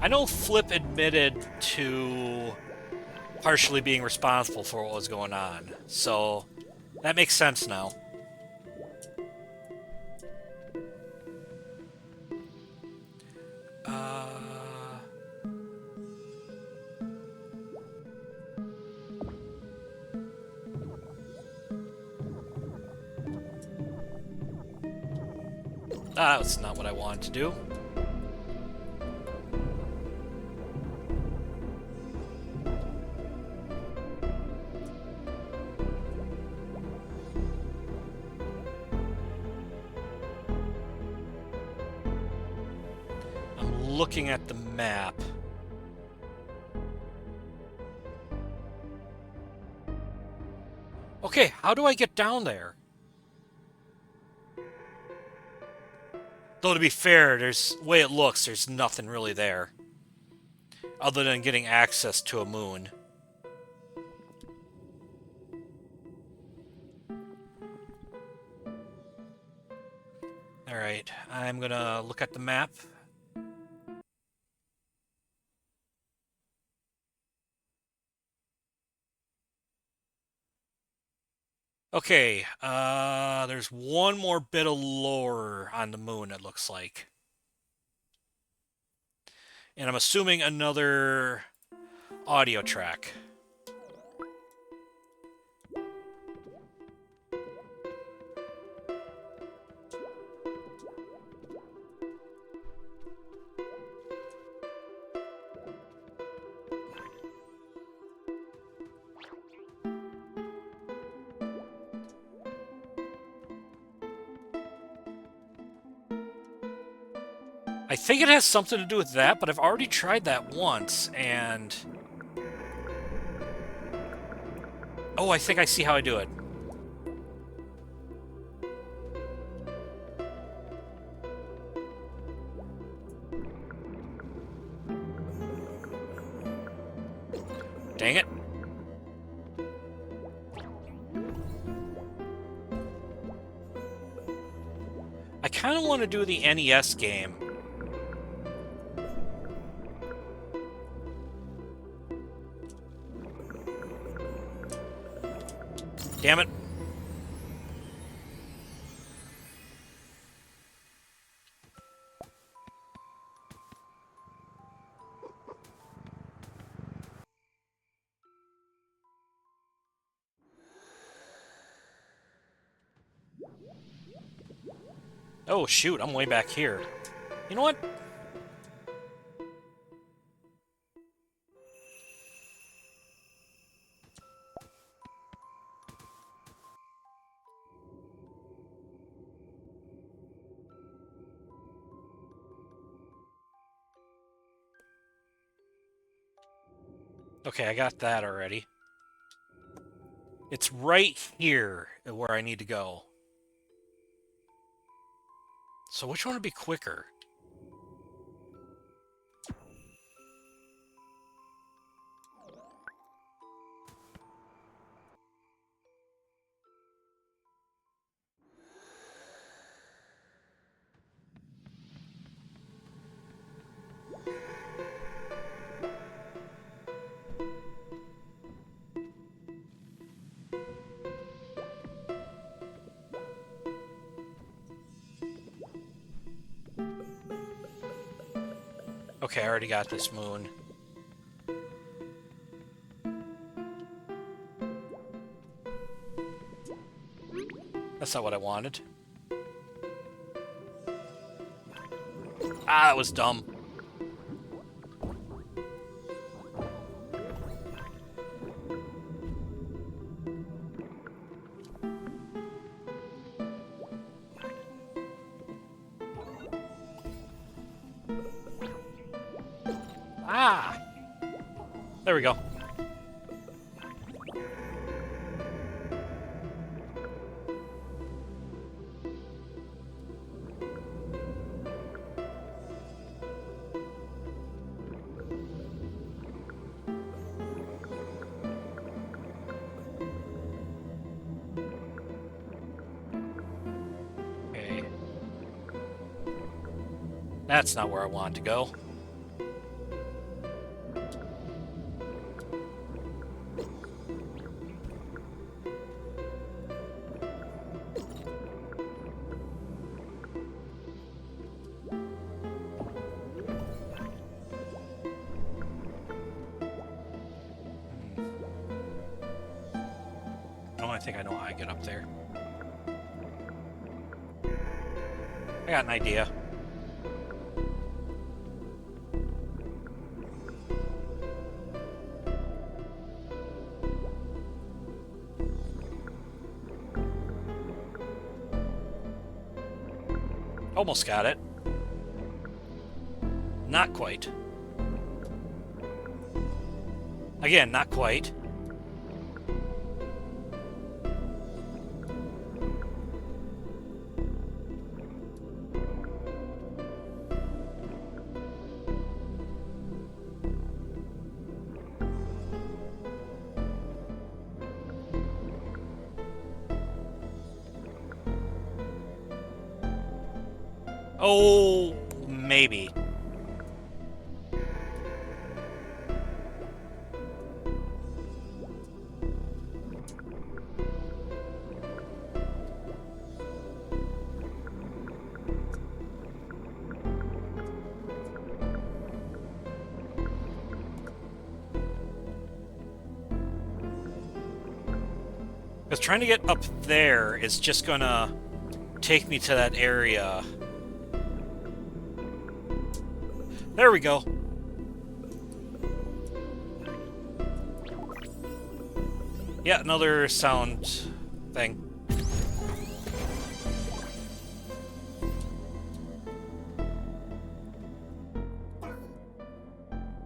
I know Flip admitted to partially being responsible for what was going on, so that makes sense now. That's not what I wanted to do. Looking at the map. Okay, how do I get down there? Though to be fair, the way it looks, there's nothing really there. Other than getting access to a moon. Alright, I'm gonna look at the map. Okay, there's one more bit of lore on the moon, it looks like. And I'm assuming another audio track. I think it has something to do with that, but I've already tried that once, and... Oh, I think I see how I do it. Dang it. I kind of want to do the NES game. Damn it. Oh, shoot, I'm way back here. You know what? Okay, I got that already. It's right here where I need to go. So which one would be quicker? Okay, I already got this moon. That's not what I wanted. Ah, that was dumb. Ah! There we go. Okay. That's not where I wanted to go. Oh, I think I know how I get up there. I got an idea. Almost got it. Not quite. Again, not quite. Oh, maybe. Because trying to get up there is just gonna take me to that area. There we go. Yeah, another sound thing.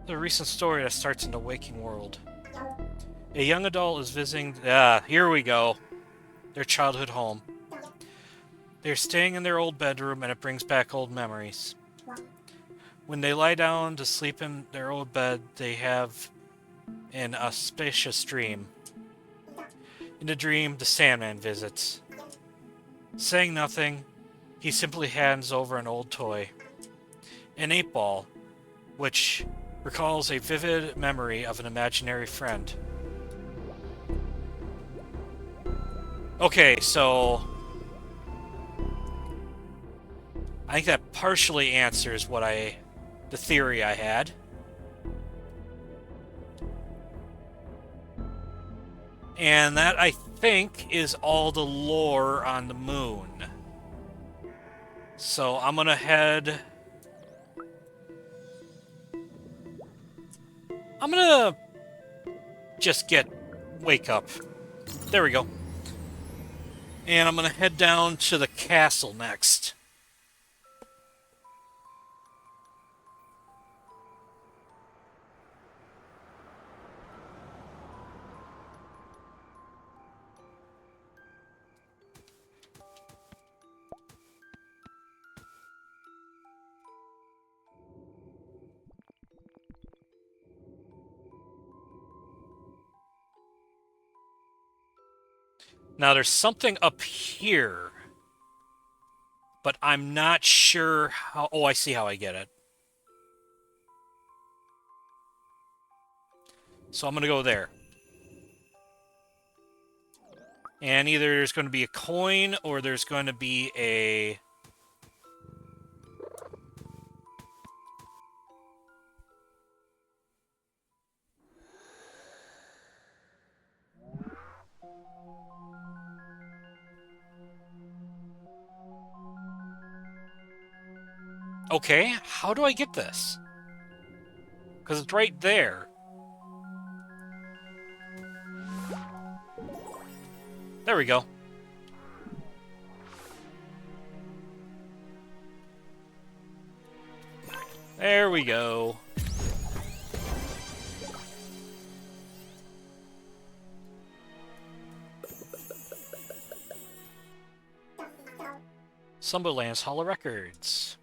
The recent story that starts in the waking world. A young adult is visiting... here we go. Their childhood home. They're staying in their old bedroom, and it brings back old memories. When they lie down to sleep in their old bed, they have an auspicious dream. In the dream, the Sandman visits. Saying nothing, he simply hands over an old toy. An 8-ball, which recalls a vivid memory of an imaginary friend. Okay, so I think that partially answers the theory I had. And that, I think, is all the lore on the moon. So I'm gonna head... I'm gonna just wake up. There we go. And I'm gonna head down to the castle next. Now, there's something up here, but I'm not sure how... Oh, I see how I get it. So I'm going to go there. And either there's going to be a coin, or there's going to be a... Okay, how do I get this? Because it's right there. There we go. There we go. Slumberland's Hall of Records.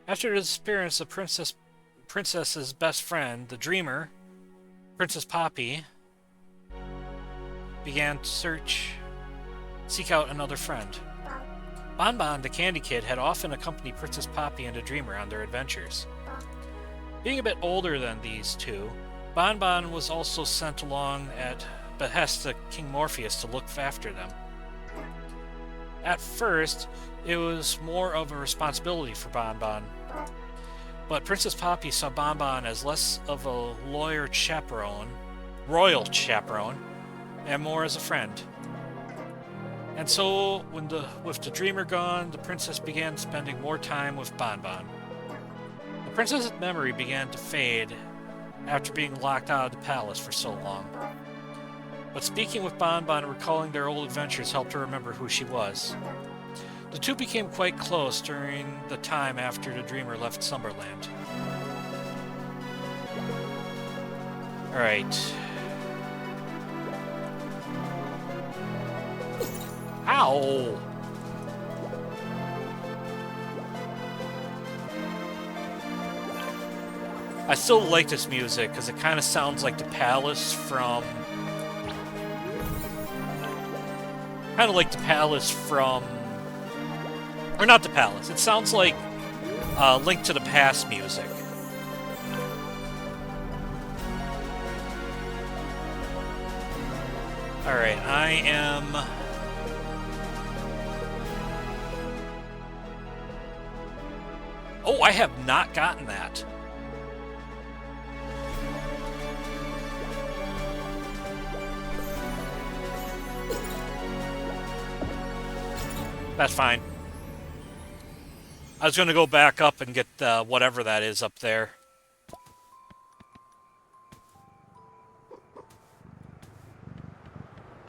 After the disappearance of Princess's best friend, the Dreamer, Princess Poppy, began to seek out another friend. Bon Bon, the Candy Kid, had often accompanied Princess Poppy and the Dreamer on their adventures. Being a bit older than these two, Bon Bon was also sent along at behest of King Morpheus to look after them. At first, it was more of a responsibility for Bon Bon, but Princess Poppy saw Bon Bon as less of a royal chaperone, and more as a friend. And so, with the Dreamer gone, the princess began spending more time with Bon Bon. The princess's memory began to fade after being locked out of the palace for so long. But speaking with Bon Bon and recalling their old adventures helped her remember who she was. The two became quite close during the time after the Dreamer left Slumberland. Alright. Ow! I still like this music because it kind of sounds like the palace from... Kind of like the palace from... Or not the palace. It sounds like Link to the Past music. Alright, I am... Oh, I have not gotten that. That's fine. I was going to go back up and get whatever that is up there.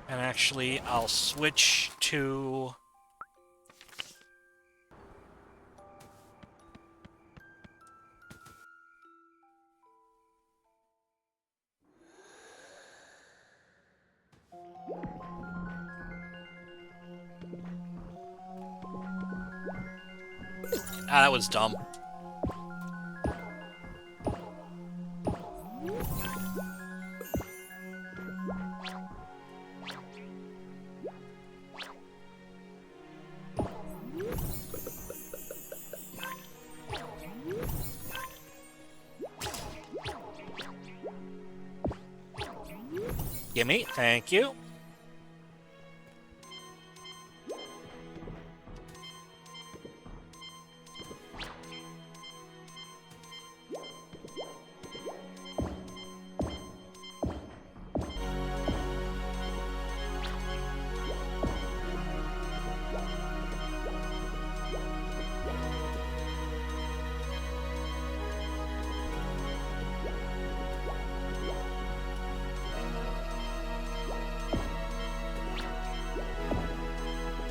And actually, I'll switch to... Ah, that was dumb. Gimme, thank you.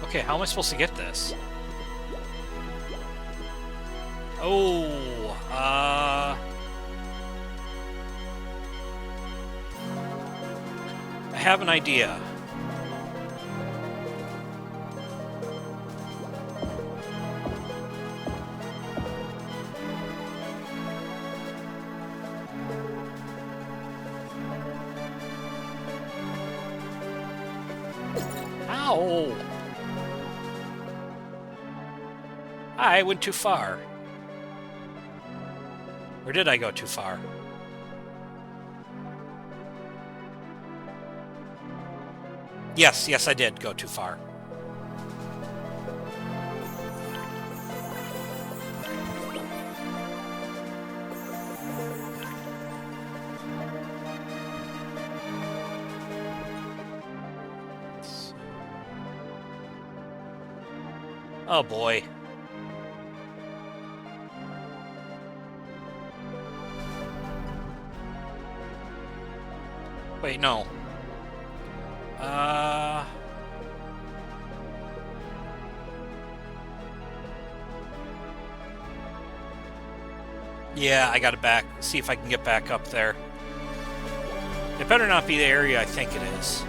Okay, how am I supposed to get this? Oh, I have an idea. Ow! I went too far. Or did I go too far? Yes, yes, I did go too far. Oh boy. Wait, no. Yeah, I gotta see if I can get back up there. It better not be the area I think it is.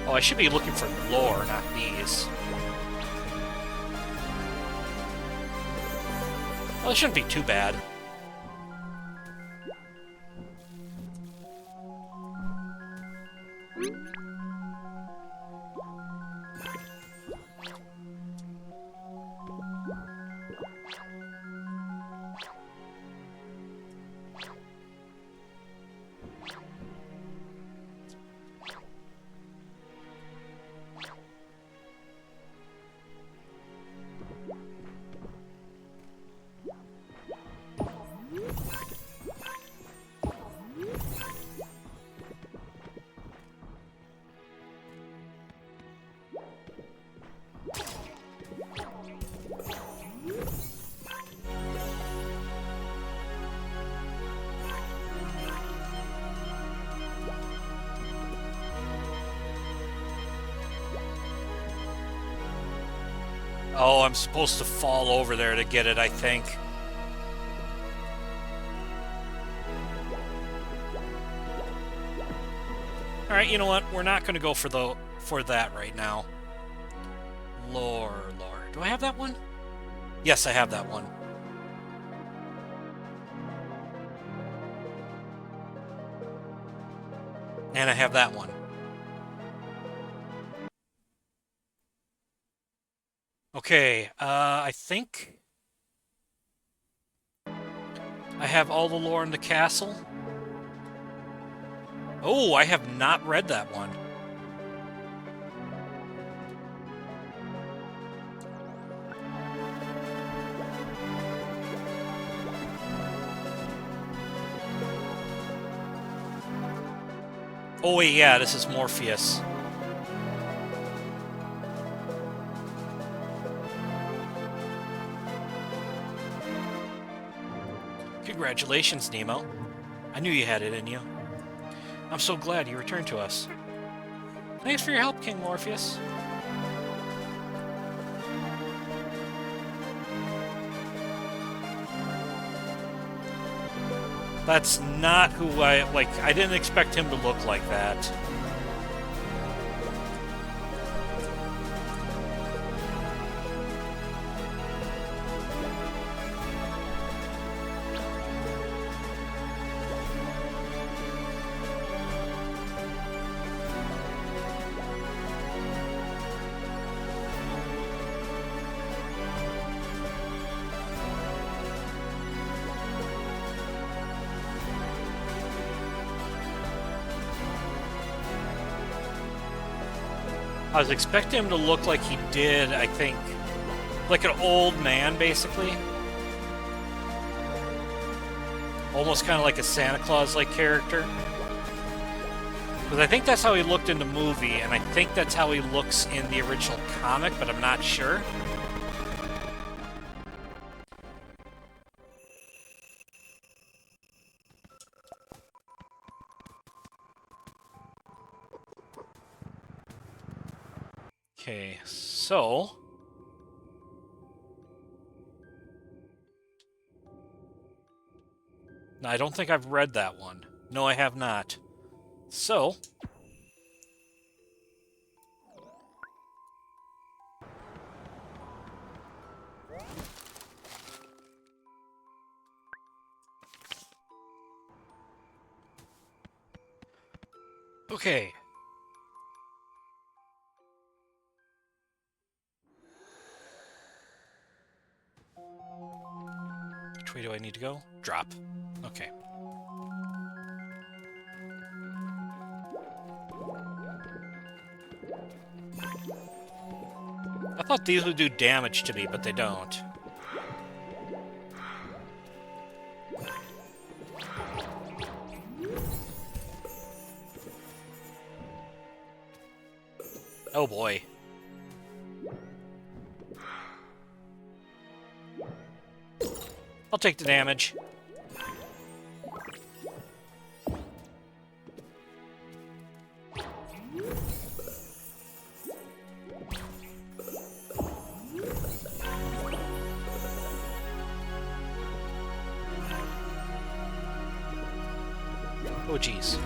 Oh, I should be looking for lore, not these. Well, it shouldn't be too bad. Oh, I'm supposed to fall over there to get it, I think. Alright, you know what? We're not going to go for that right now. Lore. Do I have that one? Yes, I have that one. And I have that one. Okay, I think I have all the lore in the castle. Oh, I have not read that one. Oh wait, yeah, this is Morpheus. Congratulations, Nemo. I knew you had it in you. I'm so glad you returned to us. Thanks for your help, King Morpheus. That's not who I didn't expect him to look like that. I was expecting him to look like he did, I think, like an old man, basically. Almost kind of like a Santa Claus-like character. Because I think that's how he looked in the movie, and I think that's how he looks in the original comic, but I'm not sure. Okay, so... No, I don't think I've read that one. No, I have not. So... Okay. Which way do I need to go? Drop. Okay. I thought these would do damage to me, but they don't. Oh boy. I'll take the damage. Oh, jeez.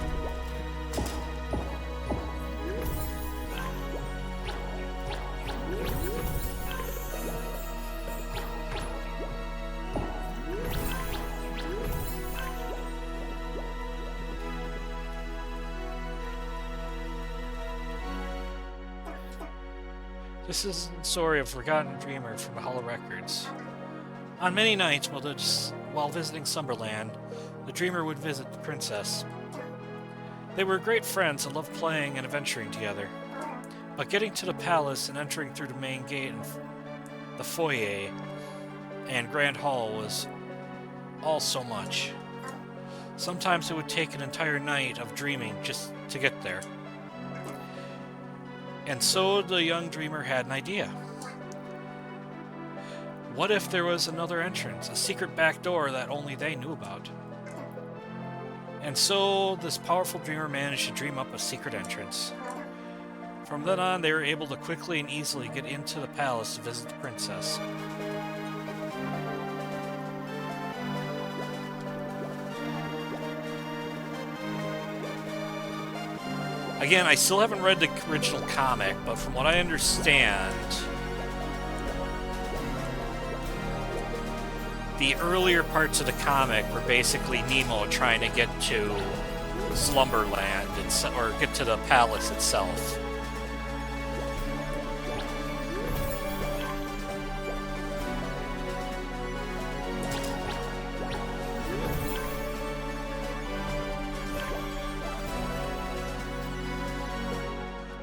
This is the story of a forgotten dreamer from Hollow Records. On many nights while visiting Slumberland, the dreamer would visit the princess. They were great friends and loved playing and adventuring together. But getting to the palace and entering through the main gate and the foyer and grand hall was all so much. Sometimes it would take an entire night of dreaming just to get there. And so the young dreamer had an idea. What if there was another entrance, a secret back door that only they knew about? And so this powerful dreamer managed to dream up a secret entrance. From then on, they were able to quickly and easily get into the palace to visit the princess. Again, I still haven't read the original comic, but from what I understand, the earlier parts of the comic were basically Nemo trying to get to Slumberland, or get to the palace itself.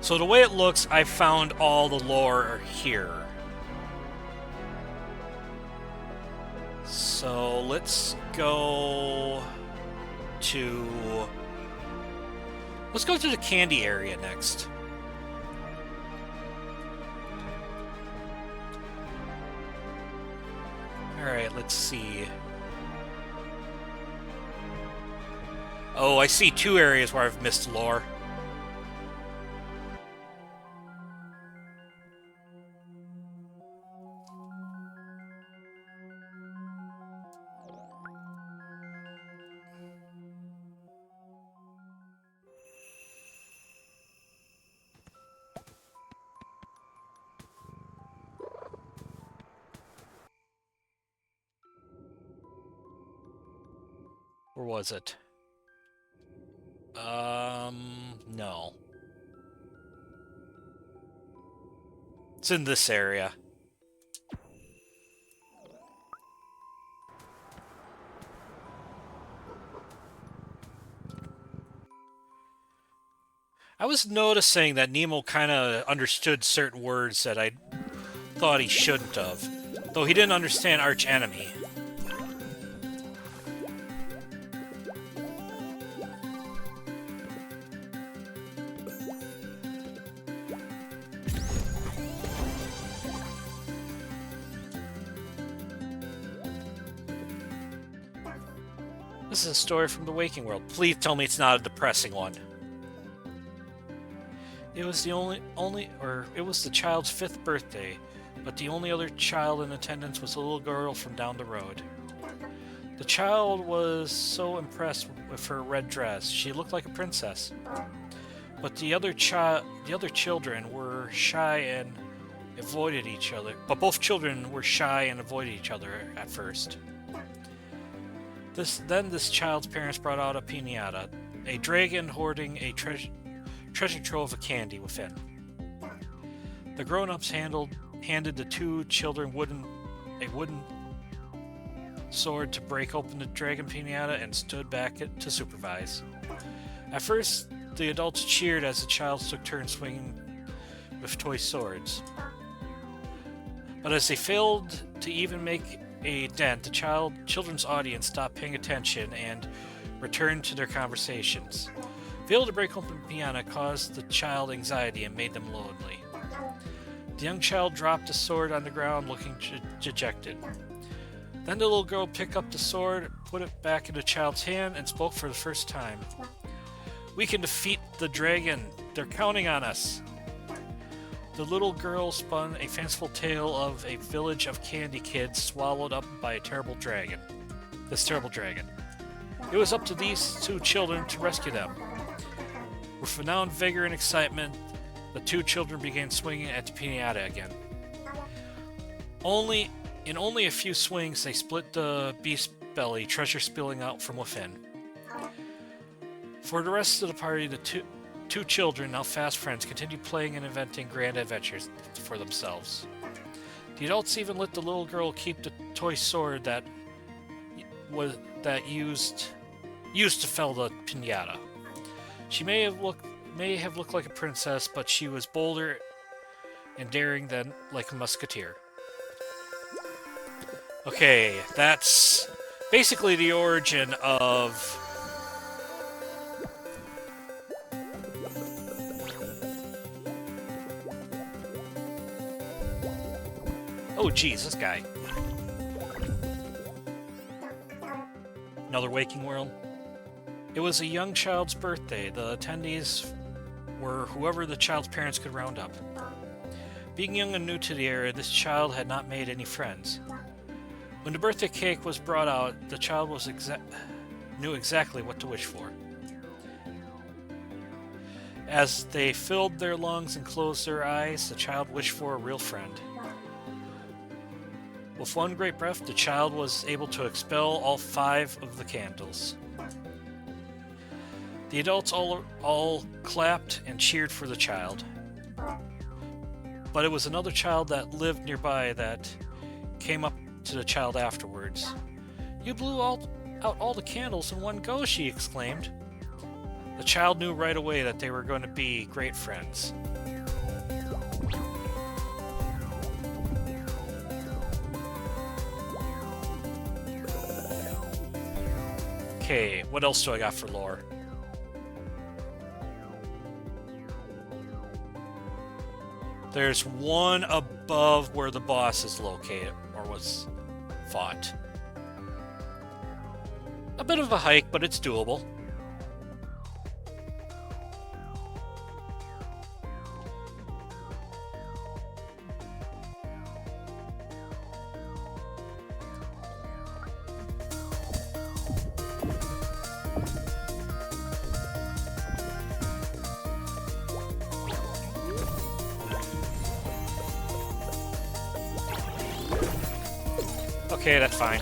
So the way it looks, I found all the lore here. So let's go to... Let's go to the candy area next. Alright, let's see. Oh, I see 2 areas where I've missed lore. Where was it? No. It's in this area. I was noticing that Nemo kind of understood certain words that I thought he shouldn't have, though he didn't understand arch enemy. This is a story from the waking world. Please tell me it's not a depressing one. It was the it was the child's 5th birthday, but the only other child in attendance was a little girl from down the road. The child was so impressed with her red dress. She looked like a princess. But the other children were shy and avoided each other. But both children were shy and avoided each other at first. Then this child's parents brought out a piñata, a dragon hoarding a treasure trove of candy within. The grown-ups handed the 2 children a wooden sword to break open the dragon piñata and stood back to supervise. At first, the adults cheered as the child took turns swinging with toy swords. But as they failed to even make a dent, the children's audience stopped paying attention and returned to their conversations. Failure to break open the piano caused the child anxiety and made them lonely. The young child dropped the sword on the ground, looking dejected. Then the little girl picked up the sword, put it back in the child's hand, and spoke for the first time. "We can defeat the dragon. They're counting on us." The little girl spun a fanciful tale of a village of candy kids swallowed up by a terrible dragon. This terrible dragon. It was up to these 2 children to rescue them. With renowned vigor and excitement, the 2 children began swinging at the piñata again. In only a few swings, they split the beast's belly, treasure spilling out from within. For the rest of the party, the two children, now fast friends, continued playing and inventing grand adventures for themselves. The adults even let the little girl keep the toy sword that used to fell the piñata. She may have looked like a princess, but she was bolder and daring than like a musketeer. Okay, that's basically the origin of oh geez, this guy. Another waking world. It was a young child's birthday. The attendees were whoever the child's parents could round up. Being young and new to the area, this child had not made any friends. When the birthday cake was brought out, the child knew exactly what to wish for. As they filled their lungs and closed their eyes, the child wished for a real friend. With one great breath, the child was able to expel all 5 of the candles. The adults all clapped and cheered for the child. But it was another child that lived nearby that came up to the child afterwards. "You blew out all the candles in one go," she exclaimed. The child knew right away that they were going to be great friends. Okay, what else do I got for lore? There's one above where the boss is located, or was fought. A bit of a hike, but it's doable. Okay, that's fine.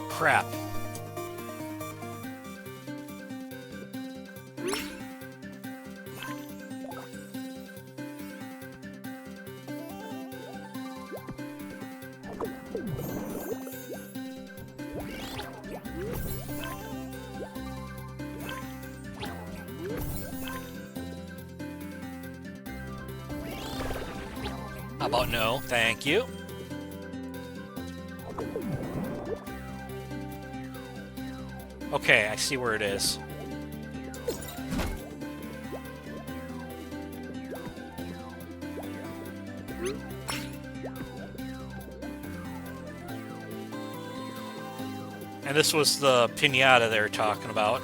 Crap. How about no? Thank you. Okay, I see where it is. And this was the piñata they were talking about.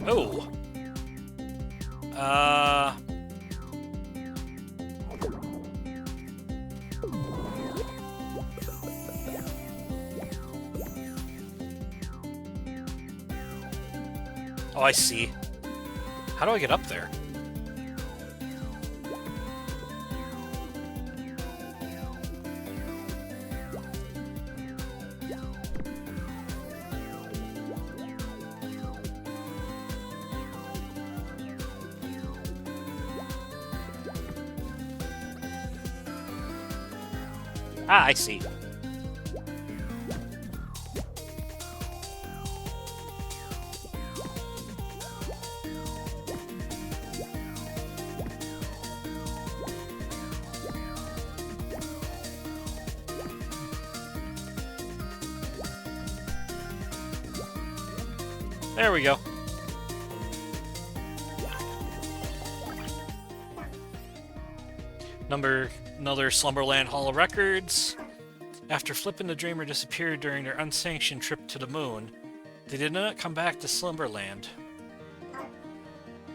Oh. Oh, I see. How do I get up there? Ah, I see. There we go. Another Slumberland Hall of Records. After Flip and the Dreamer disappeared during their unsanctioned trip to the moon, they did not come back to Slumberland.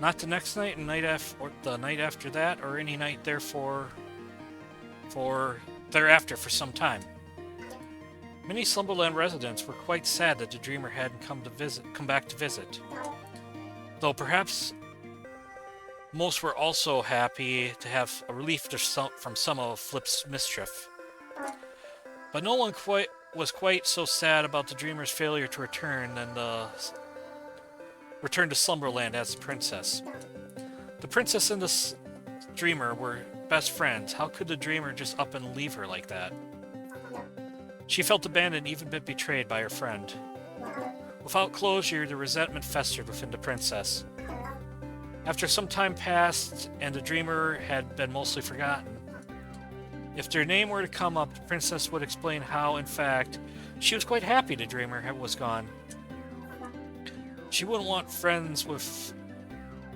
Not the next night, and or the night after that, or any night thereafter for some time. Many Slumberland residents were quite sad that the Dreamer hadn't come back to visit. Though perhaps most were also happy to have a relief from some of Flip's mischief. But no one was quite so sad about the Dreamer's failure to return to Slumberland as the princess. The princess and the Dreamer were best friends. How could the Dreamer just up and leave her like that? She felt abandoned, even a bit betrayed by her friend. Without closure, the resentment festered within the princess. After some time passed and the dreamer had been mostly forgotten, if their name were to come up, the princess would explain how, in fact, she was quite happy the dreamer was gone. She wouldn't want friends with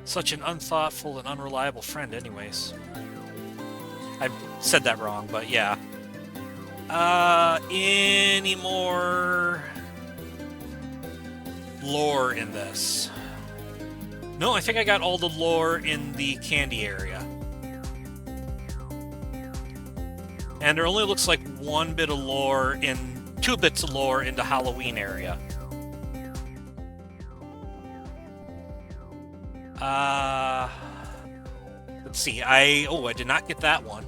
such an unthoughtful and unreliable friend anyways. I said that wrong, but yeah. Any more lore in this? No, I think I got all the lore in the candy area. And there only looks like one bit of lore in... 2 bits of lore in the Halloween area. Let's see. I did not get that one.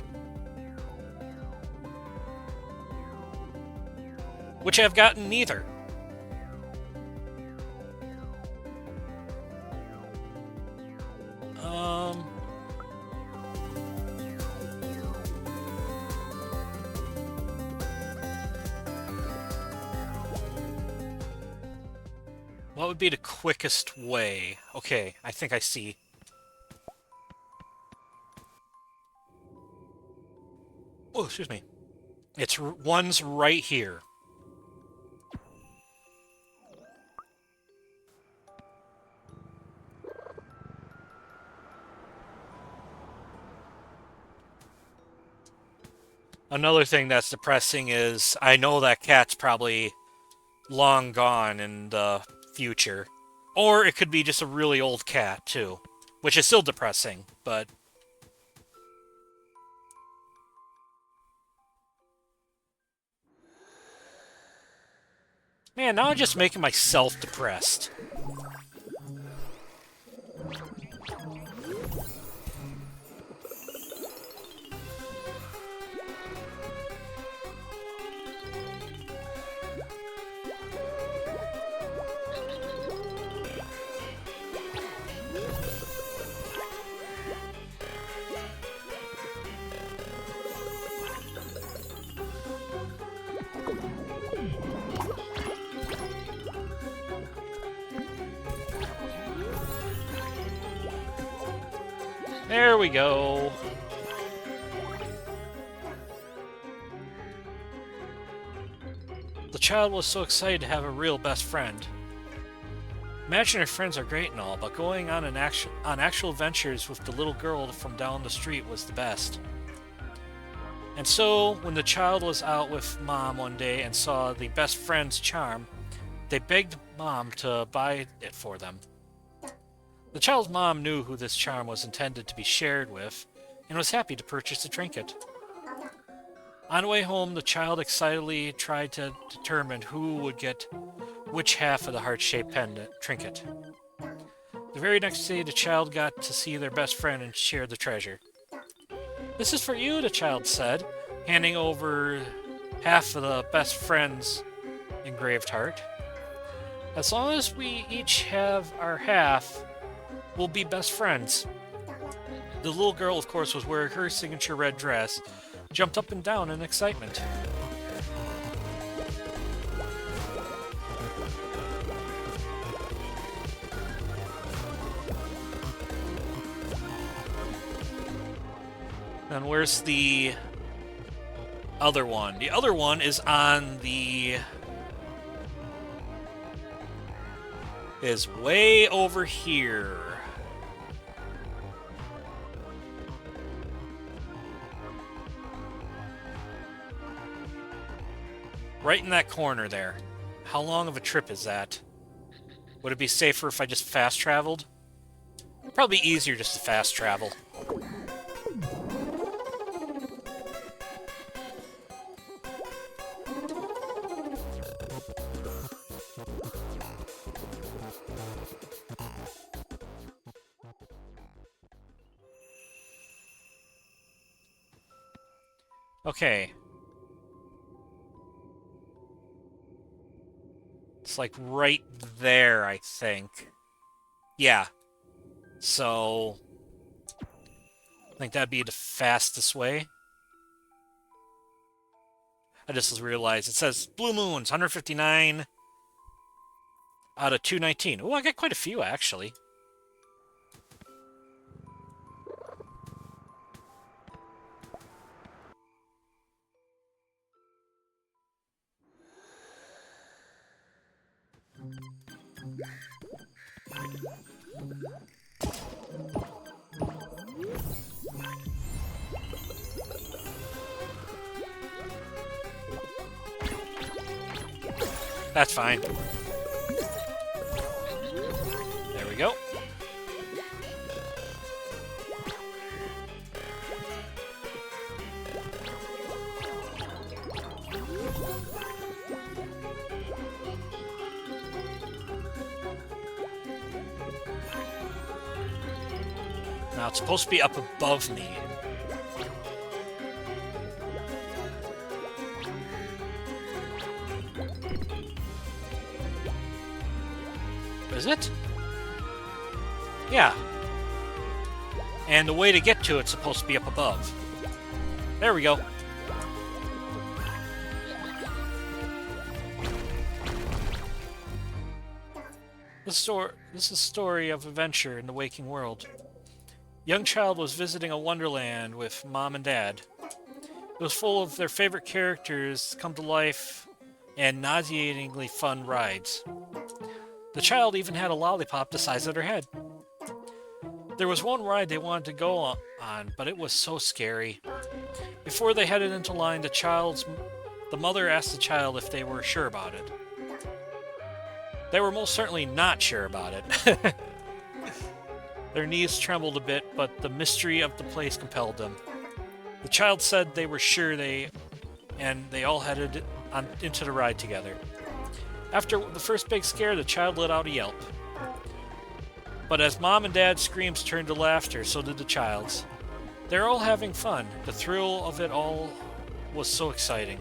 Which I've gotten neither. What would be the quickest way? Okay, I think I see. Oh, excuse me. One's right here. Another thing that's depressing is I know that cat's probably long gone in the future. Or it could be just a really old cat, too. Which is still depressing, but... Man, now I'm just making myself depressed. There we go. The child was so excited to have a real best friend. Imaginary friends are great and all, but going on actual adventures with the little girl from down the street was the best. And so, when the child was out with Mom one day and saw the best friend's charm, they begged Mom to buy it for them. The child's mom knew who this charm was intended to be shared with, and was happy to purchase the trinket. On the way home, the child excitedly tried to determine who would get which half of the heart-shaped pendant trinket. The very next day, the child got to see their best friend and share the treasure. "This is for you," the child said, handing over half of the best friend's engraved heart. "As long as we each have our half, we'll be best friends." The little girl, of course, was wearing her signature red dress, jumped up and down in excitement. And where's the other one? The other one is on the... is way over here. Right in that corner there. How long of a trip is that? Would it be safer if I just fast traveled? Probably easier just to fast travel. Okay. It's like right there, I think. Yeah. So... I think that'd be the fastest way. I just realized it says Blue Moons, 159 out of 219. Oh, I got quite a few, actually. That's fine. There we go. Now it's supposed to be up above me. Is it? Yeah. And the way to get to it's supposed to be up above. There we go. This is a story of adventure in the waking world. Young child was visiting a wonderland with mom and dad. It was full of their favorite characters come to life and nauseatingly fun rides. The child even had a lollipop the size of their head. There was one ride they wanted to go on, but it was so scary. Before they headed into line, the mother asked the child if they were sure about it. They were most certainly not sure about it. Their knees trembled a bit, but the mystery of the place compelled them. The child said they were sure and they all headed into the ride together. After the first big scare, the child let out a yelp. But as mom and dad's screams turned to laughter, so did the child's. They're all having fun. The thrill of it all was so exciting.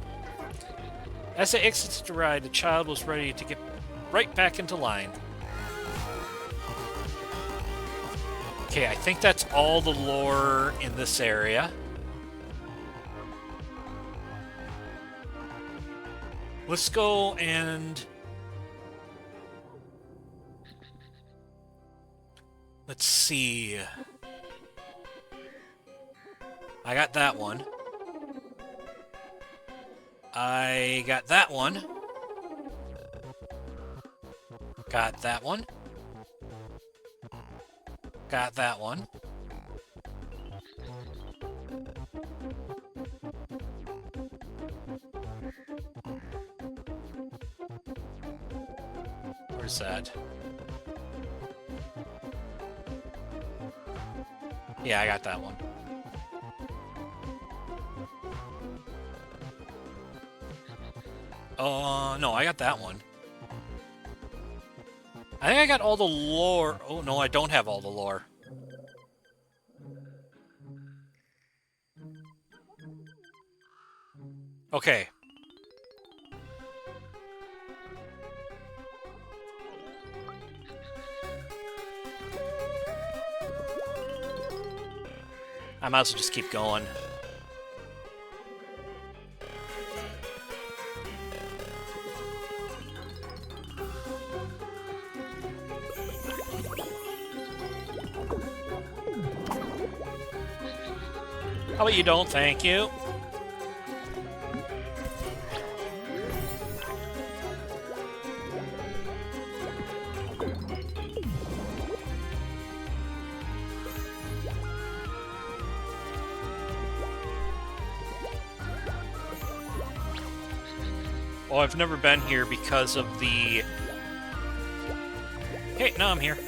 As they exited the ride, the child was ready to get right back into line. Okay, I think that's all the lore in this area. Let's go and... let's see. I got that one. I got that one. Got that one. Got that one. Where's that? Yeah, I got that one. No, I got that one. I think I got all the lore. Oh, no, I don't have all the lore. Okay. I might as well just keep going. How about you don't? Thank you. Oh, I've never been here because of the... Hey, now I'm here.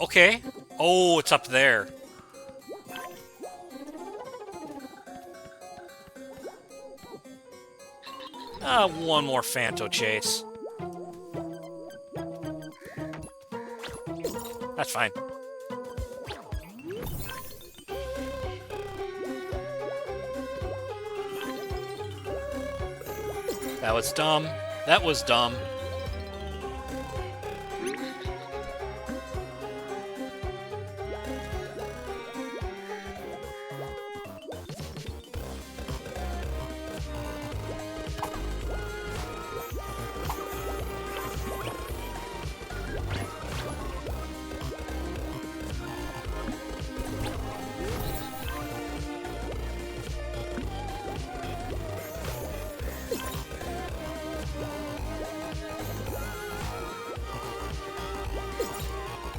Okay. Oh, it's up there. One more Phanto chase. That's fine. That was dumb. That was dumb.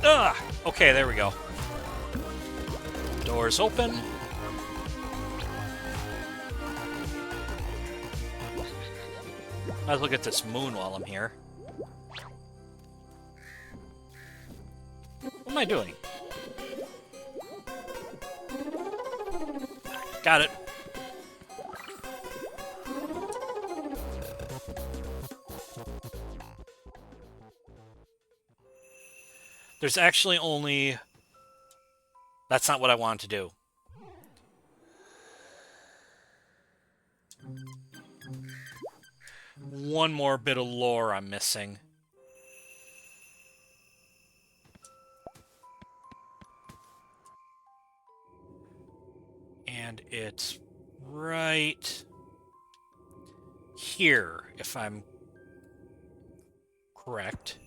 Ugh! Okay, there we go. Doors open. Let's look at this moon while I'm here. What am I doing? Got it. There's actually only... That's not what I wanted to do. One more bit of lore I'm missing. And it's right here, if I'm correct.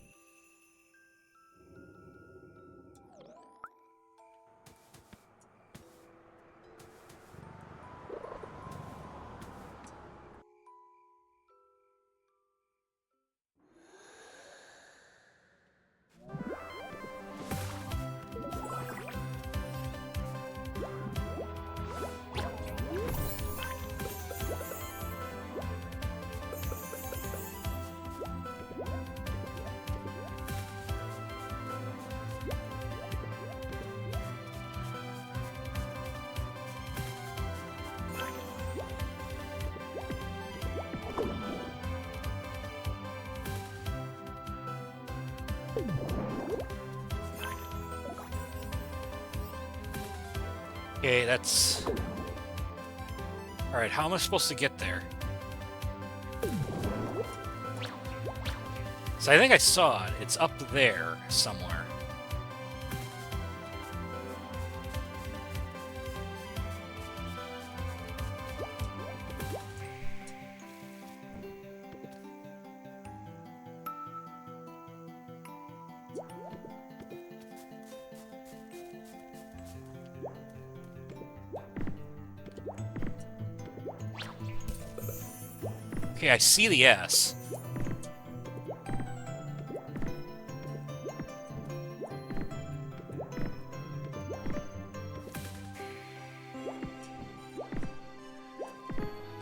Okay, that's... Alright, how am I supposed to get there? So I think I saw it. It's up there somewhere. Okay, I see the S.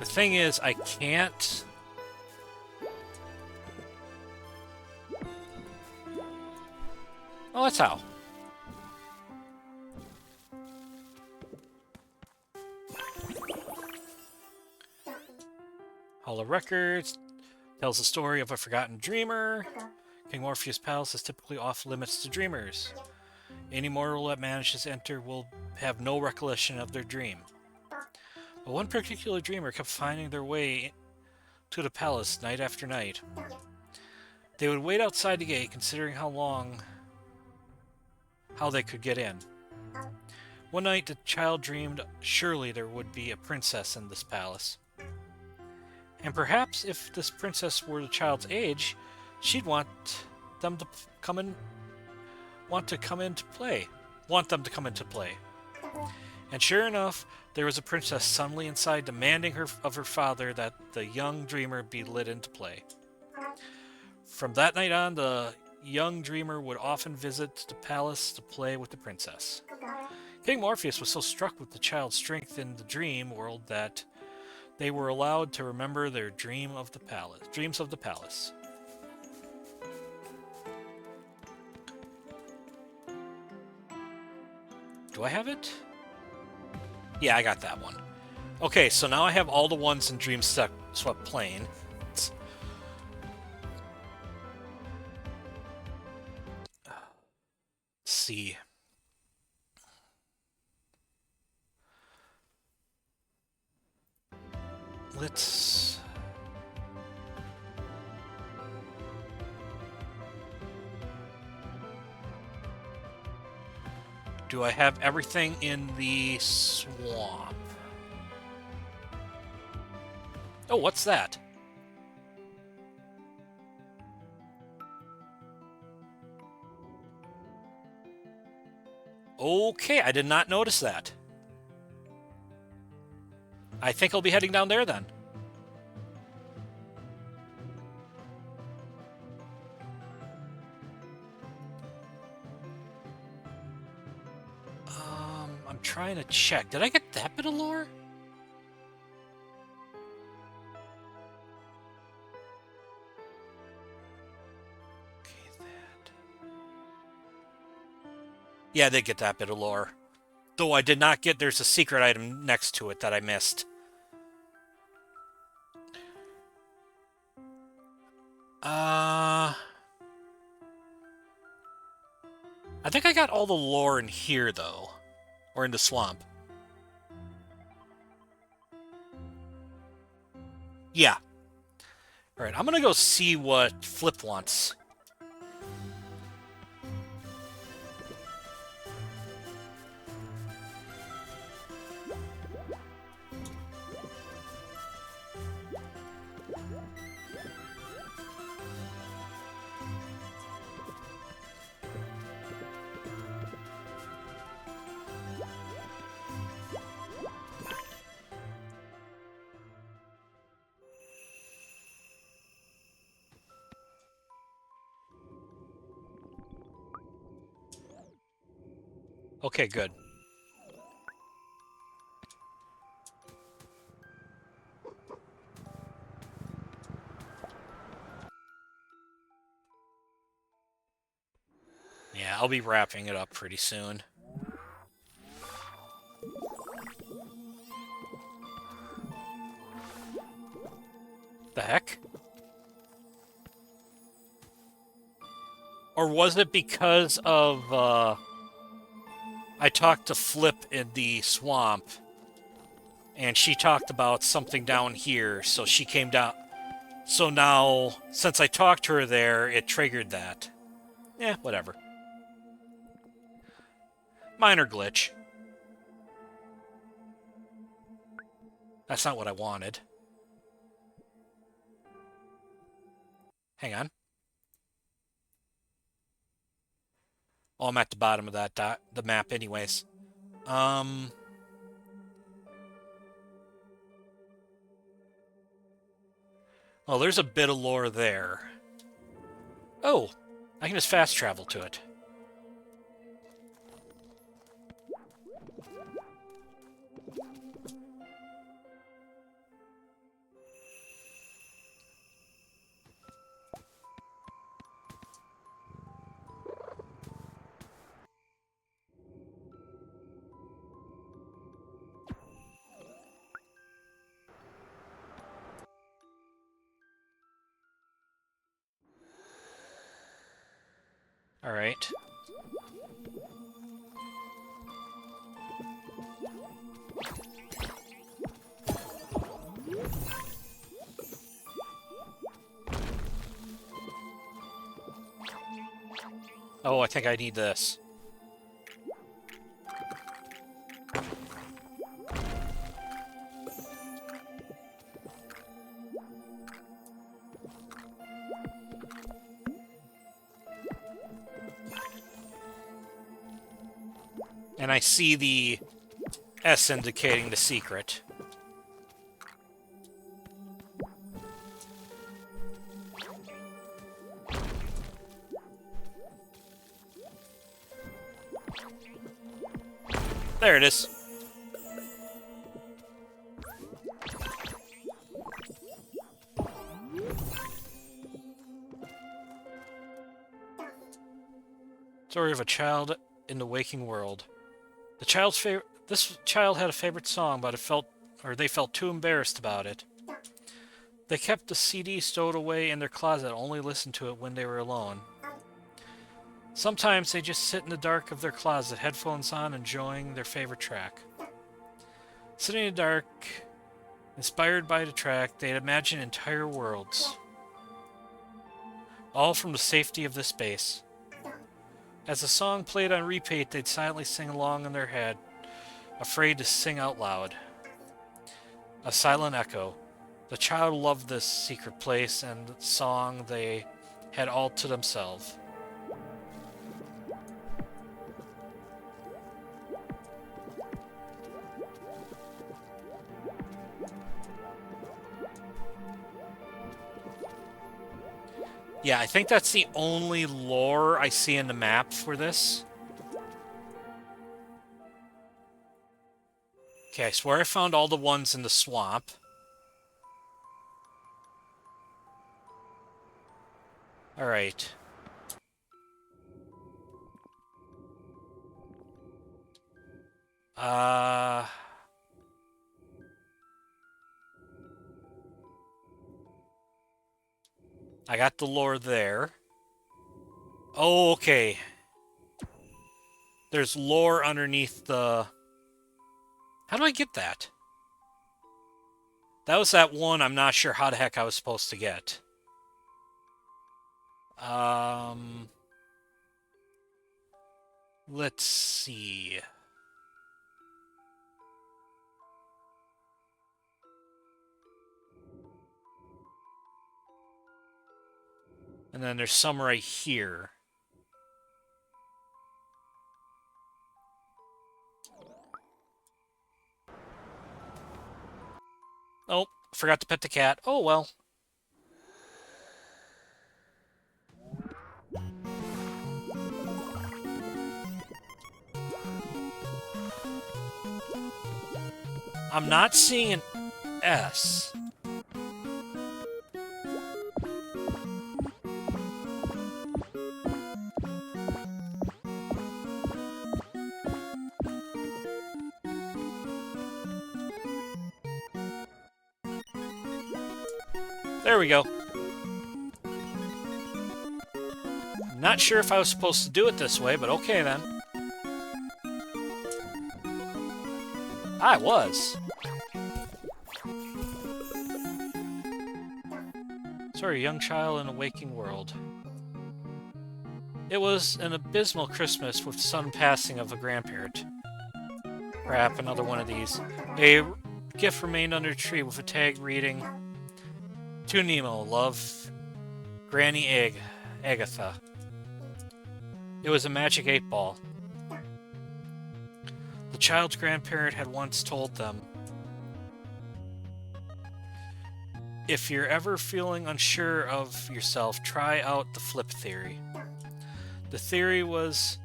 The thing is, I can't... Oh, that's how. Hall of Records tells the story of a forgotten dreamer. King Morpheus' palace is typically off limits to dreamers. Any mortal that manages to enter will have no recollection of their dream. But one particular dreamer kept finding their way to the palace night after night. They would wait outside the gate, considering how they could get in. One night, the child dreamed surely there would be a princess in this palace. And perhaps if this princess were the child's age, she'd want them to come into play. And sure enough, there was a princess suddenly inside, demanding of her father that the young dreamer be led into play. From that night on, the young dreamer would often visit the palace to play with the princess. King Morpheus was so struck with the child's strength in the dream world that they were allowed to remember their dreams of the palace. Do I have it? Yeah, I got that one. Okay, so now I have all the ones in Dream Swept Plain. Let's see. Let's... Do I have everything in the swamp? Oh, what's that? Okay, I did not notice that. I think I'll be heading down there then. I'm trying to check. Did I get that bit of lore? Okay, that. Yeah, I did get that bit of lore. Though I did not get... There's a secret item next to it that I missed. I think I got all the lore in here, though. Or in the swamp. Yeah. Alright, I'm gonna go see what Flip wants. Okay, good. Yeah, I'll be wrapping it up pretty soon. The heck? Or was it because of, I talked to Flip in the swamp, and she talked about something down here, so she came down. So now, since I talked to her there, it triggered that. Eh, whatever. Minor glitch. That's not what I wanted. Hang on. Oh, I'm at the bottom of that the map anyways. Oh, there's a bit of lore there. Oh, I can just fast travel to it. All right. Oh, I think I need this. And I see the S indicating the secret. There it is. Story of a child in the waking world. This child had a favorite song, but they felt too embarrassed about it. They kept the CD stowed away in their closet, only listened to it when they were alone. Sometimes they just sit in the dark of their closet, headphones on, enjoying their favorite track. Sitting in the dark, inspired by the track, they'd imagine entire worlds. All from the safety of this space. As the song played on repeat, they'd silently sing along in their head, afraid to sing out loud. A silent echo. The child loved this secret place and the song they had all to themselves. Yeah, I think that's the only lore I see in the map for this. Okay, I swear I found all the ones in the swamp. Alright. Uh... I got the lore there. Oh, okay. There's lore underneath the... How do I get that? That was that one I'm not sure how the heck I was supposed to get. Let's see. And then there's some right here. Oh, forgot to pet the cat. Oh, well. I'm not seeing an S. There we go. Not sure if I was supposed to do it this way, but okay then. I was. Sorry, young child in a waking world. It was an abysmal Christmas with the sudden passing of a grandparent. Crap, another one of these. A gift remained under a tree with a tag reading, "To Nemo, love, Granny Agatha." It was a magic 8-ball. The child's grandparent had once told them, "If you're ever feeling unsure of yourself, try out the flip theory." The theory was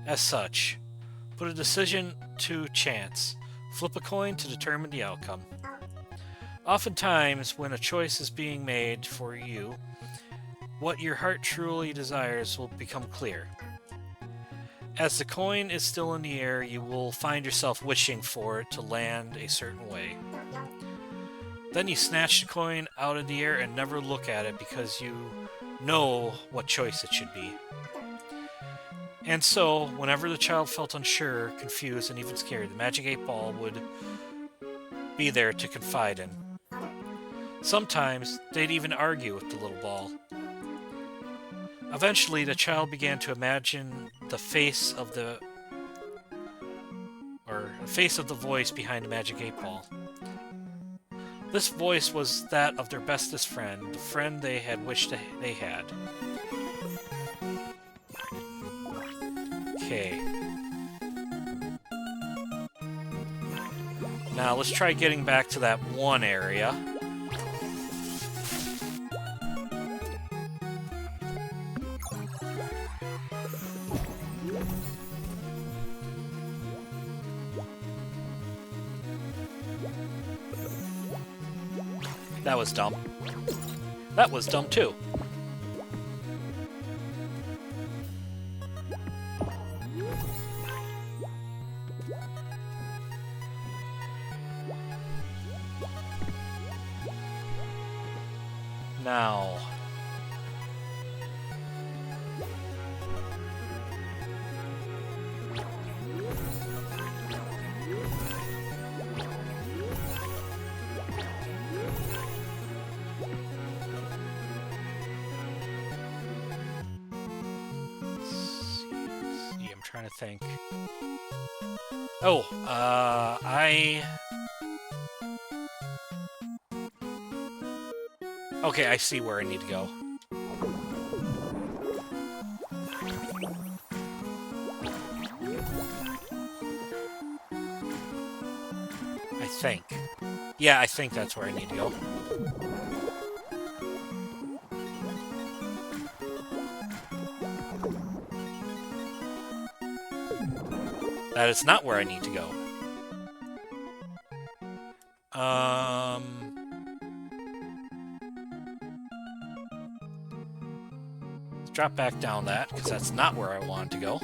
as such: put a decision to chance, flip a coin to determine the outcome. Oftentimes, when a choice is being made for you, what your heart truly desires will become clear. As the coin is still in the air, you will find yourself wishing for it to land a certain way. Then you snatch the coin out of the air and never look at it because you know what choice it should be. And so, whenever the child felt unsure, confused, and even scared, the magic 8-ball would be there to confide in. Sometimes, they'd even argue with the little ball. Eventually, the child began to imagine the face of the voice behind the magic 8-ball. This voice was that of their bestest friend, the friend they had wished they had. Okay. Now, let's try getting back to that one area. That was dumb. That was dumb too. Now... trying to think. Oh, Okay, I see where I need to go. I think. Yeah, I think that's where I need to go. That is not where I need to go. Um, let's drop back down that, because that's not where I wanted to go.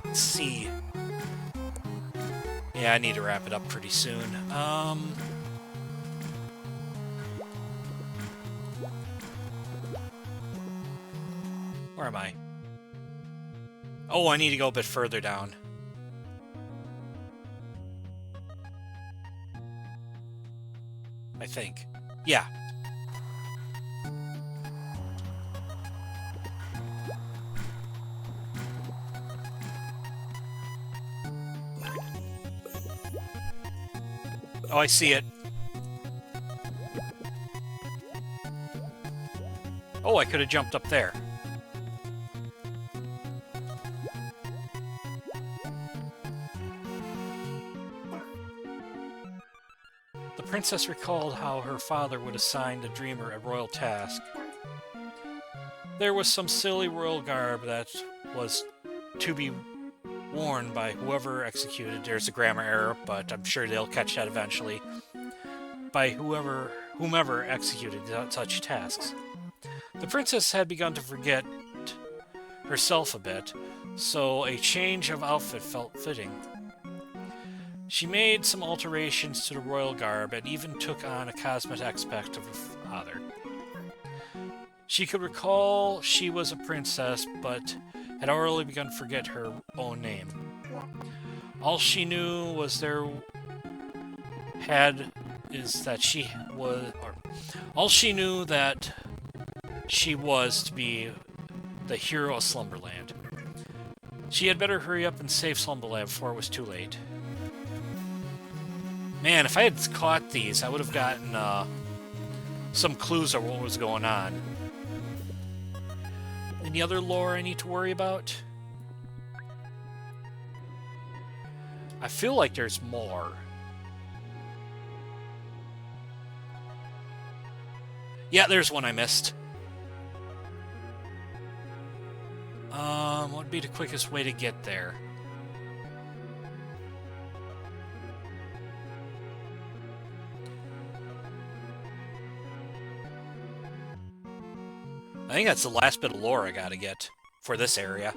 Let's see. Yeah, I need to wrap it up pretty soon. Where am I? Oh, I need to go a bit further down. I think. Yeah. Oh, I see it. Oh, I could have jumped up there. The princess recalled how her father would assign the dreamer a royal task. There was some silly royal garb that was to be worn by whoever executed. There's a grammar error, but I'm sure they'll catch that eventually. By whomever executed such tasks. The princess had begun to forget herself a bit, so a change of outfit felt fitting. She made some alterations to the royal garb and even took on a cosmetic aspect of her father. She could recall she was a princess, but had already begun to forget her own name. All she knew was all she knew that she was to be the hero of Slumberland. She had better hurry up and save Slumberland before it was too late. Man, if I had caught these, I would have gotten some clues of what was going on. Any other lore I need to worry about? I feel like there's more. Yeah, there's one I missed. What would be the quickest way to get there? I think that's the last bit of lore I gotta get for this area.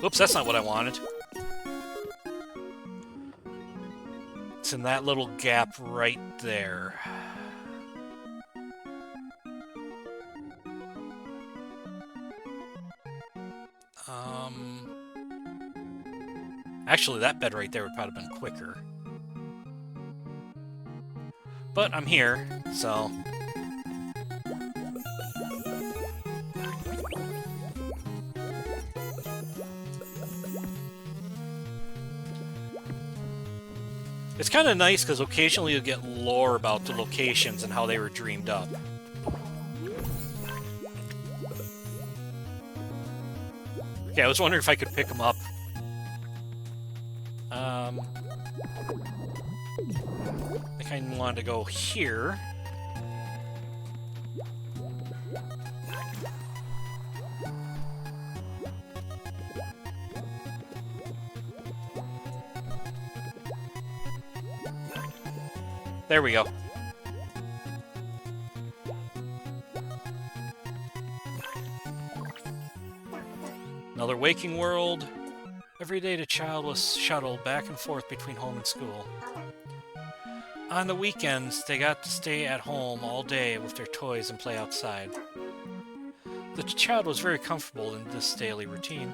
Oops, that's not what I wanted. It's in that little gap right there. Actually, that bed right there would probably have been quicker. But I'm here, so... It's kind of nice because occasionally you'll get lore about the locations and how they were dreamed up. Okay, I was wondering if I could pick them up. I kind of wanted to go here. There we go. Another waking world. Every day the child was shuttled back and forth between home and school. On the weekends, they got to stay at home all day with their toys and play outside. The child was very comfortable in this daily routine.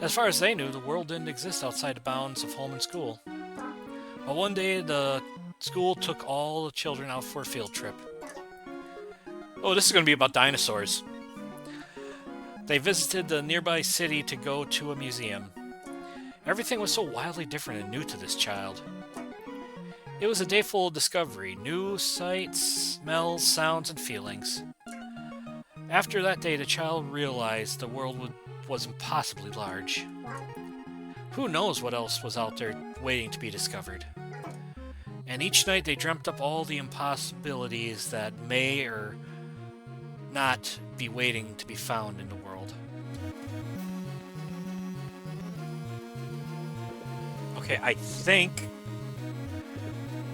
As far as they knew, the world didn't exist outside the bounds of home and school. But one day, the school took all the children out for a field trip. Oh, this is going to be about dinosaurs. They visited the nearby city to go to a museum. Everything was so wildly different and new to this child. It was a day full of discovery, new sights, smells, sounds, and feelings. After that day, the child realized the world was impossibly large. Who knows what else was out there waiting to be discovered? And each night they dreamt up all the impossibilities that may or not be waiting to be found in the world. Okay, I think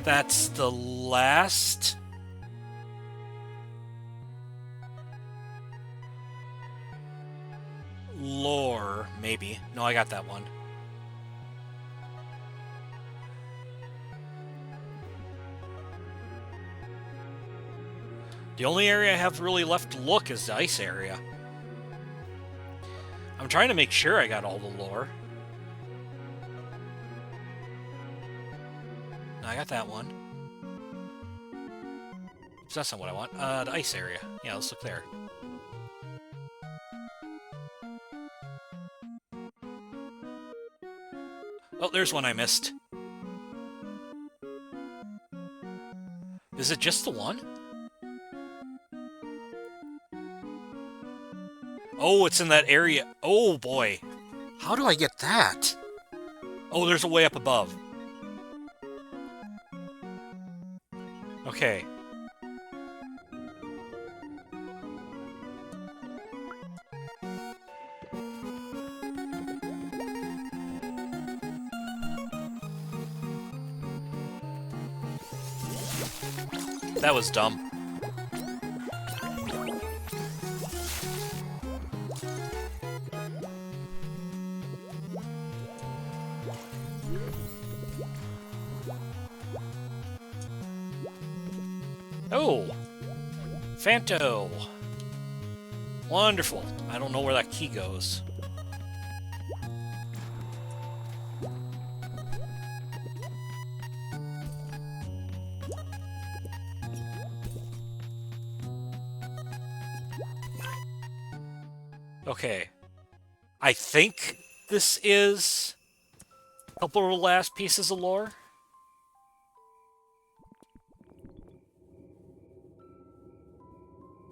that's the last lore, maybe. No, I got that one. The only area I have really left to look is the ice area. I'm trying to make sure I got all the lore. No, I got that one. So that's not what I want. The ice area. Yeah, let's look there. Oh, there's one I missed. Is it just the one? Oh, it's in that area. Oh, boy. How do I get that? Oh, there's a way up above. Okay. That was dumb. Oh! Fanto! Wonderful. I don't know where that key goes. Okay. I think this is a couple of the last pieces of lore.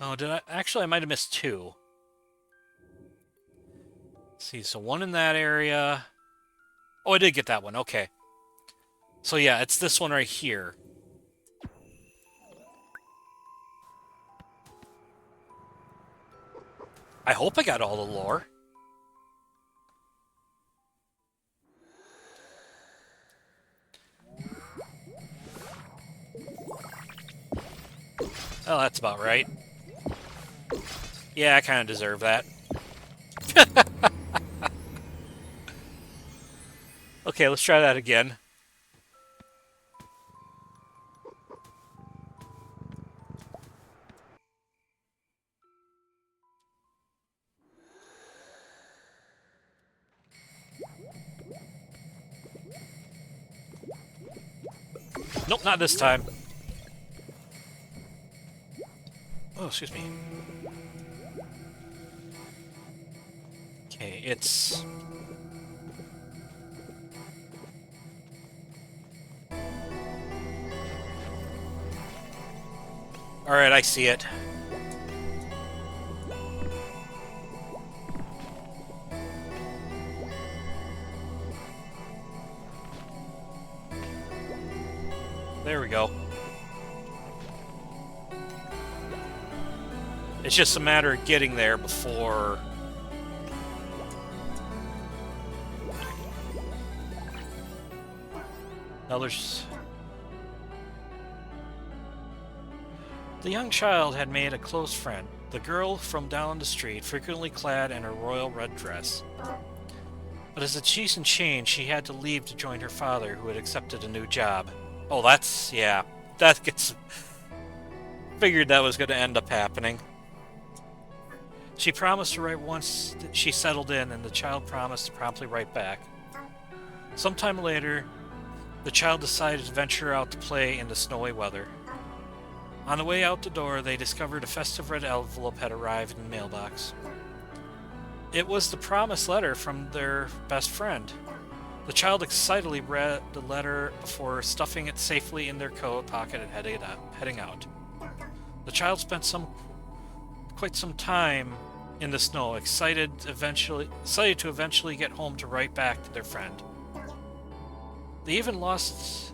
Oh, did I? Actually, I might have missed two. Let's see, so one in that area. Oh, I did get that one. Okay. So yeah, it's this one right here. I hope I got all the lore. Oh, that's about right. Yeah, I kind of deserve that. Okay, let's try that again. Nope, not this time. Oh, excuse me. Okay, it's... Alright, I see it. There we go. It's just a matter of getting there before... Now there's... The young child had made a close friend, the girl from down the street, frequently clad in her royal red dress. But as the season changed, she had to leave to join her father, who had accepted a new job. Oh, that's... yeah. That gets... Figured that was going to end up happening. She promised to write once she settled in, and the child promised to promptly write back. Sometime later, the child decided to venture out to play in the snowy weather. On the way out the door, they discovered a festive red envelope had arrived in the mailbox. It was the promised letter from their best friend. The child excitedly read the letter before stuffing it safely in their coat pocket and heading out. The child spent some quite some time in the snow, excited to eventually get home to write back to their friend. They even lost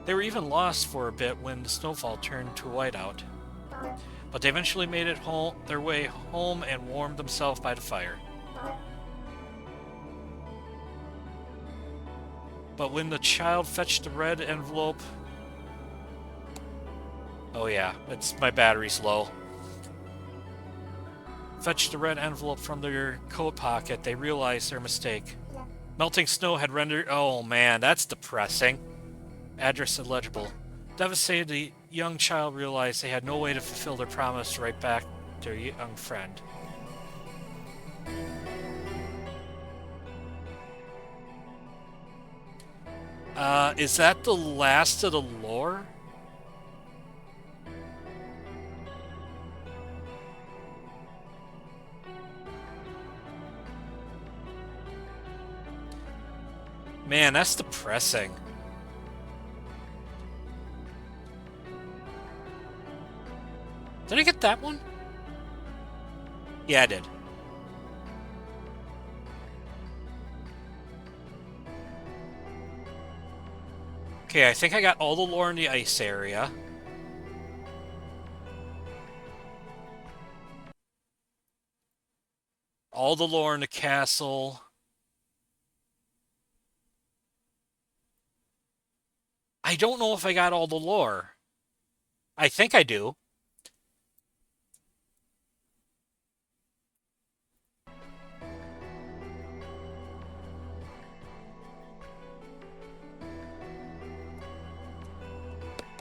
They were even lost for a bit when the snowfall turned to whiteout. But they eventually made their way home and warmed themselves by the fire. But when the child fetched the red envelope... Oh yeah, my battery's low. Fetched the red envelope from their coat pocket, they realized their mistake. Melting snow had rendered... Oh man, that's depressing. Address illegible. Devastated, the young child realized they had no way to fulfill their promise to write back to their young friend. Is that the last of the lore? Man, that's depressing. Did I get that one? Yeah, I did. Okay, I think I got all the lore in the ice area. All the lore in the castle. I don't know if I got all the lore. I think I do.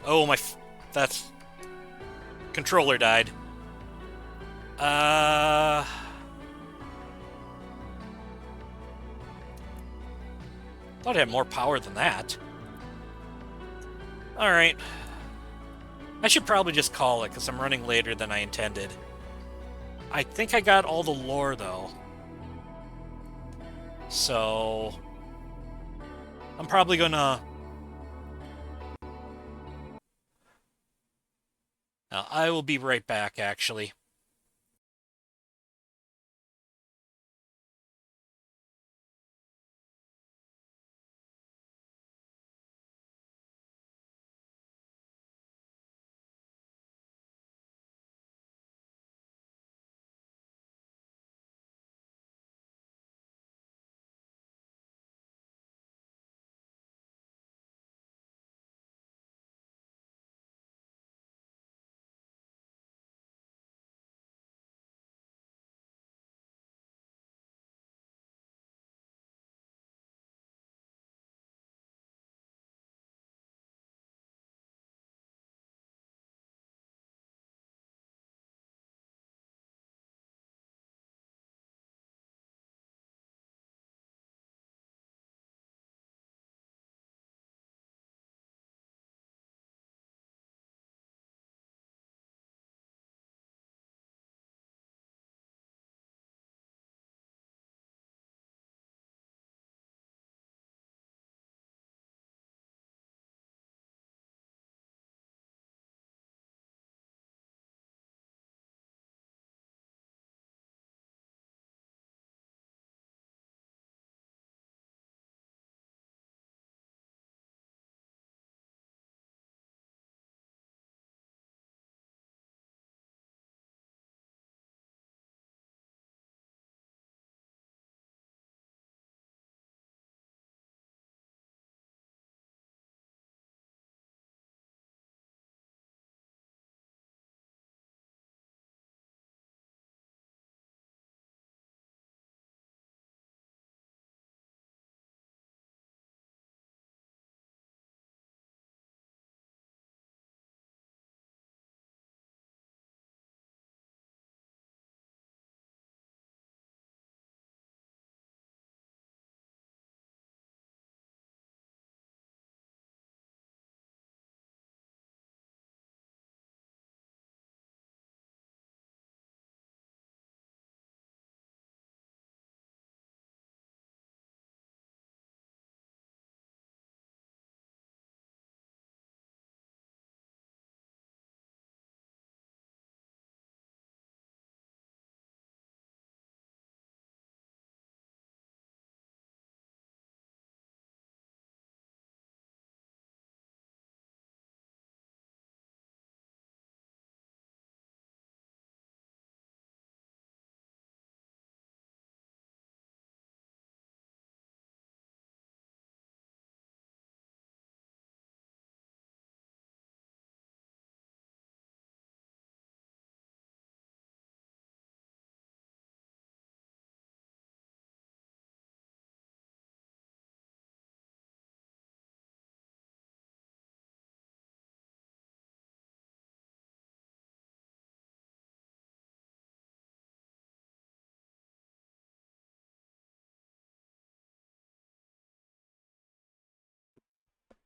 Oh, that's... Controller died. Thought it had more power than that. Alright. I should probably just call it, because I'm running later than I intended. I think I got all the lore, though. So... I'm probably gonna... I will be right back, actually.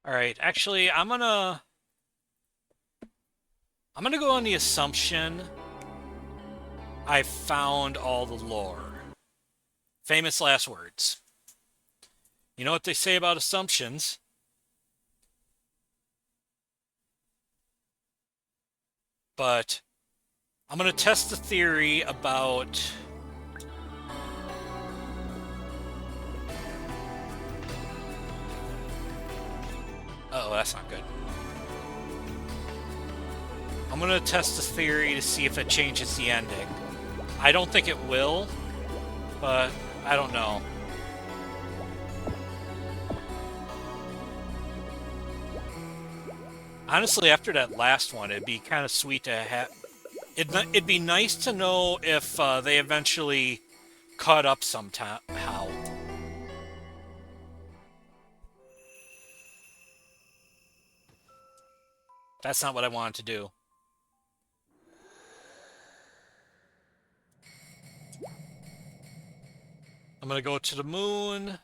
All right, actually, I'm gonna go on the assumption I found all the lore. Famous last words. You know what they say about assumptions? But I'm gonna test the theory about. Oh, that's not good. I'm gonna test the theory to see if it changes the ending. I don't think it will, but I don't know. Honestly, after that last one, it'd be kind of sweet to have. It'd be nice to know if they eventually caught up somehow. That's not what I wanted to do. I'm gonna go to the moon.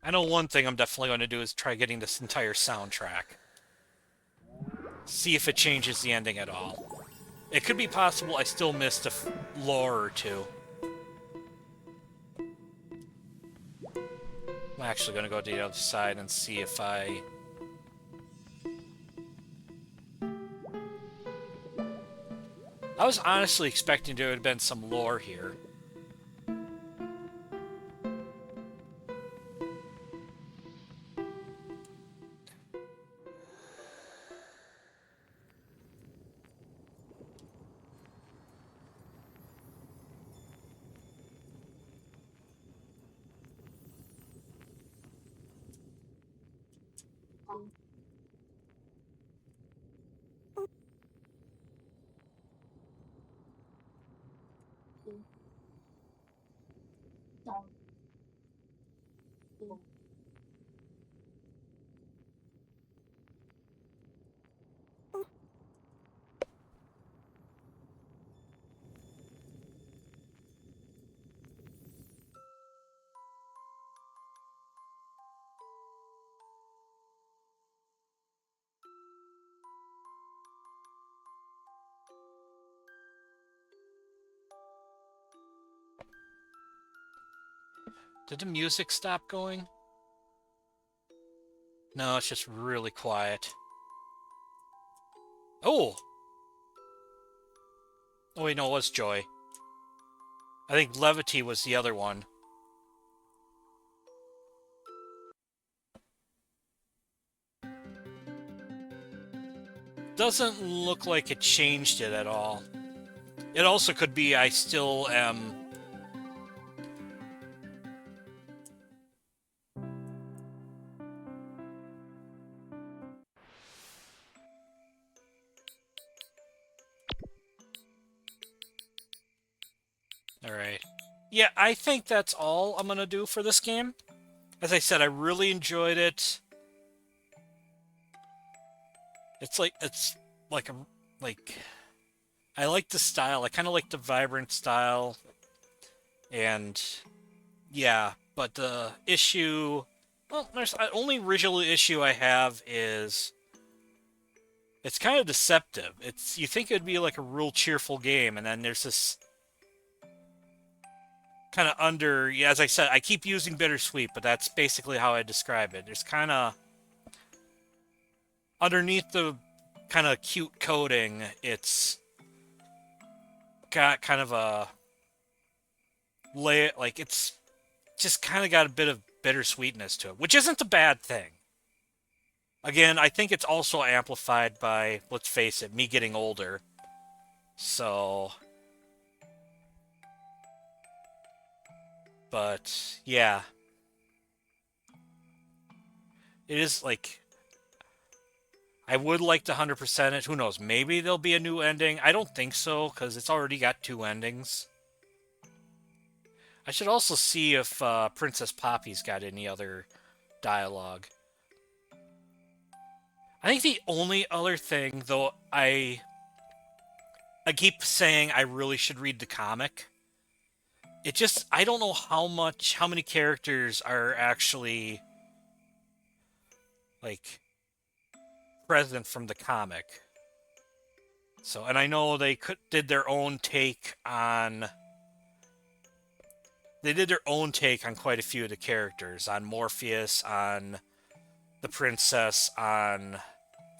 I know one thing I'm definitely going to do is try getting this entire soundtrack. See if it changes the ending at all. It could be possible I still missed a lore or two. I'm actually going to go to the other side and see if I... I was honestly expecting there would have been some lore here. Did the music stop going? No, it's just really quiet. Oh! Oh wait, no, it was Joy. I think Levity was the other one. Doesn't look like it changed it at all. It also could be I still am... Alright. Yeah, I think that's all I'm gonna do for this game. As I said, I really enjoyed it. It's like a like I like the style. I kind of like the vibrant style, and yeah. But the issue, well, there's the only original issue I have is it's kind of deceptive. It's you think it'd be like a real cheerful game, and then there's this kind of under. Yeah, as I said, I keep using bittersweet, but that's basically how I describe it. There's kind of underneath the kind of cute coding, it's got kind of a lay like it's just kind of got a bit of bittersweetness to it, which isn't a bad thing. Again, I think it's also amplified by, let's face it, me getting older. So, but yeah, it is like I would like to 100% it. Who knows? Maybe there'll be a new ending. I don't think so because it's already got two endings. I should also see if Princess Poppy's got any other dialogue. I think the only other thing, though, I keep saying I really should read the comic. It just I don't know how many characters are actually like present from the comic. So, and I know they did their own take on quite a few of the characters, on Morpheus, on the princess, on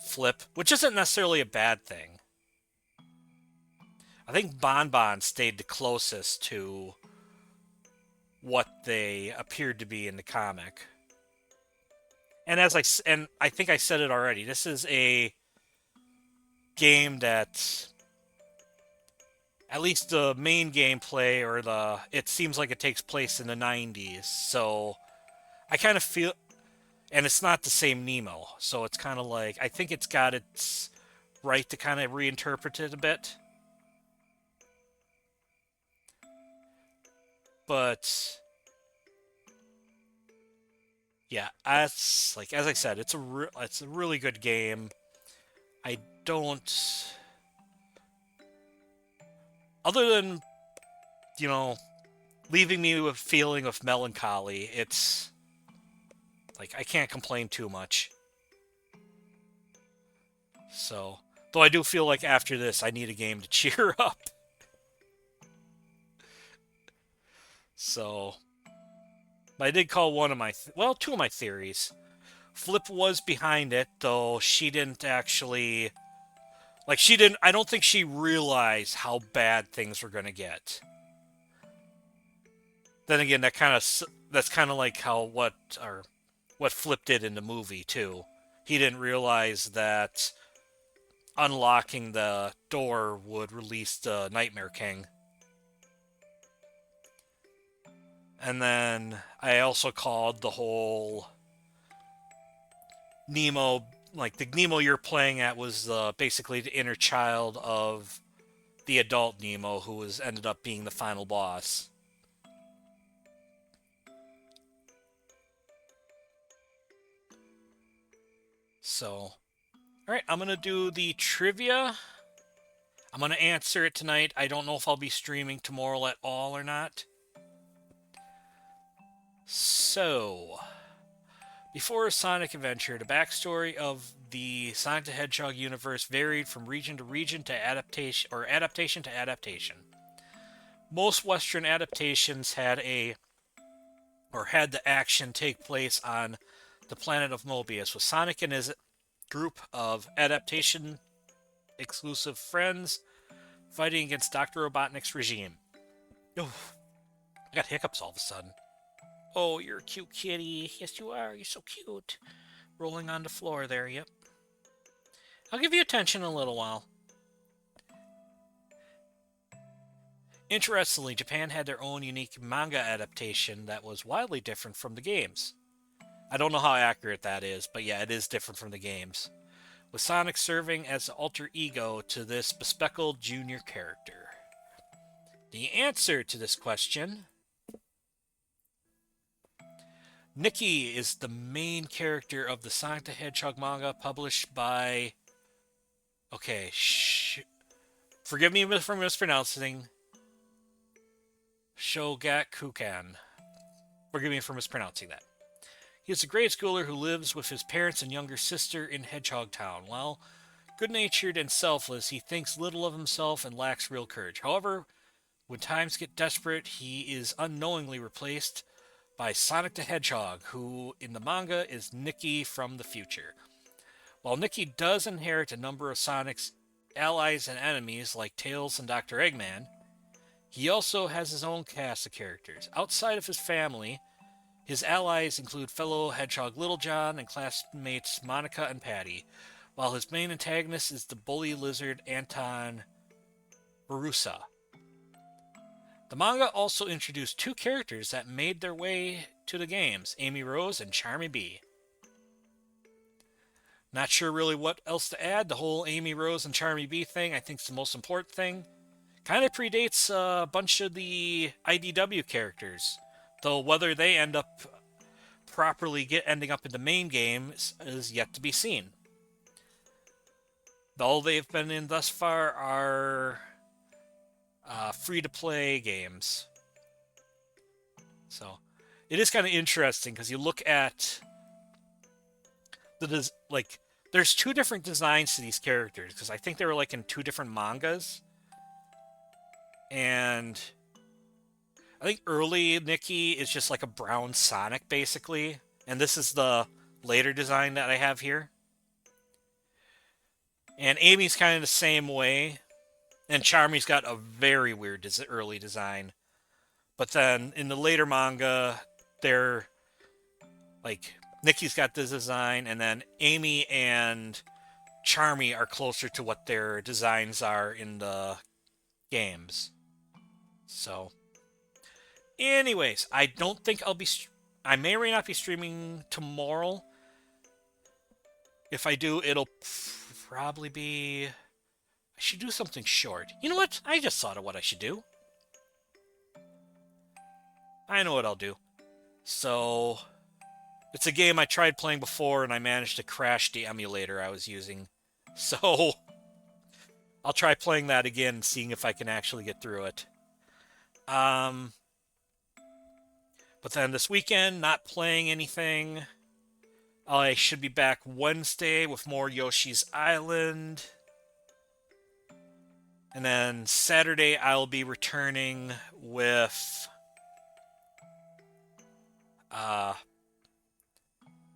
Flip, which isn't necessarily a bad thing. I think Bon Bon stayed the closest to what they appeared to be in the comic. And I think I said it already. This is a game that at least the main gameplay or the it seems like it takes place in the 90s. So I kind of feel and it's not the same Nemo. So it's kind of like I think it's got its right to kind of reinterpret it a bit. But yeah, as I said, it's a really good game. I don't other than, you know, leaving me with a feeling of melancholy, it's like I can't complain too much. So, though I do feel like after this I need a game to cheer up. So, but I did call one of my two of my theories. Flip was behind it, though she didn't actually she didn't I don't think she realized how bad things were going to get. Then again, that's kind of like how what Flip did in the movie too. He didn't realize that unlocking the door would release the Nightmare King. And then I also called the whole Nemo, like the Nemo you're playing at was basically the inner child of the adult Nemo, who was ended up being the final boss. So, all right, I'm gonna do the trivia. I'm gonna answer it tonight. I don't know if I'll be streaming tomorrow at all or not. So, before Sonic Adventure, the backstory of the Sonic the Hedgehog universe varied from region to region to adaptation to adaptation. Most Western adaptations had the action take place on the planet of Mobius, with Sonic and his group of adaptation exclusive friends fighting against Dr. Robotnik's regime. Oh, I got hiccups all of a sudden. Oh, you're a cute kitty. Yes, you are. You're so cute. Rolling on the floor there, yep. I'll give you attention in a little while. Interestingly, Japan had their own unique manga adaptation that was wildly different from the games. I don't know how accurate that is, but yeah, it is different from the games, with Sonic serving as the alter ego to this bespectacled junior character. The answer to this question: Nikki is the main character of the Sonic the Hedgehog manga published by. Okay, forgive me for mispronouncing. Shogakukan. Forgive me for mispronouncing that. He is a grade schooler who lives with his parents and younger sister in Hedgehog Town. While good-natured and selfless, he thinks little of himself and lacks real courage. However, when times get desperate, he is unknowingly replaced by Sonic the Hedgehog, who in the manga is Nikki from the future. While Nikki does inherit a number of Sonic's allies and enemies like Tails and Dr. Eggman, he also has his own cast of characters. Outside of his family, his allies include fellow Hedgehog Little John and classmates Monica and Patty, while his main antagonist is the bully lizard Anton Barusa. The manga also introduced two characters that made their way to the games, Amy Rose and Charmy Bee. Not sure really what else to add. The whole Amy Rose and Charmy Bee thing, I think, is the most important thing. Kind of predates a bunch of the IDW characters, though whether they end up ending up in the main game is yet to be seen. All they've been in thus far are free-to-play games. So it is kind of interesting because you look at like there's two different designs to these characters because I think they were like in two different mangas, and I think early Nikki is just like a brown Sonic basically, and this is the later design that I have here. And Amy's kind of the same way, and Charmy's got a very weird early design. But then in the later manga, they're like Nikki's got this design, and then Amy and Charmy are closer to what their designs are in the games. So, anyways, I don't think I'll be. I may or may not be streaming tomorrow. If I do, it'll probably be. I should do something short. You know what? I just thought of what I should do. I know what I'll do. So, it's a game I tried playing before and I managed to crash the emulator I was using. So, I'll try playing that again, seeing if I can actually get through it. But then this weekend, not playing anything. I should be back Wednesday with more Yoshi's Island. And then Saturday, I'll be returning with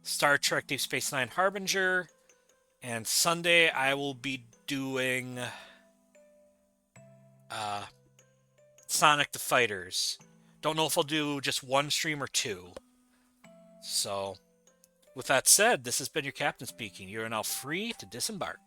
Star Trek Deep Space Nine Harbinger. And Sunday, I will be doing Sonic the Fighters. Don't know if I'll do just one stream or two. So, with that said, this has been your captain speaking. You are now free to disembark.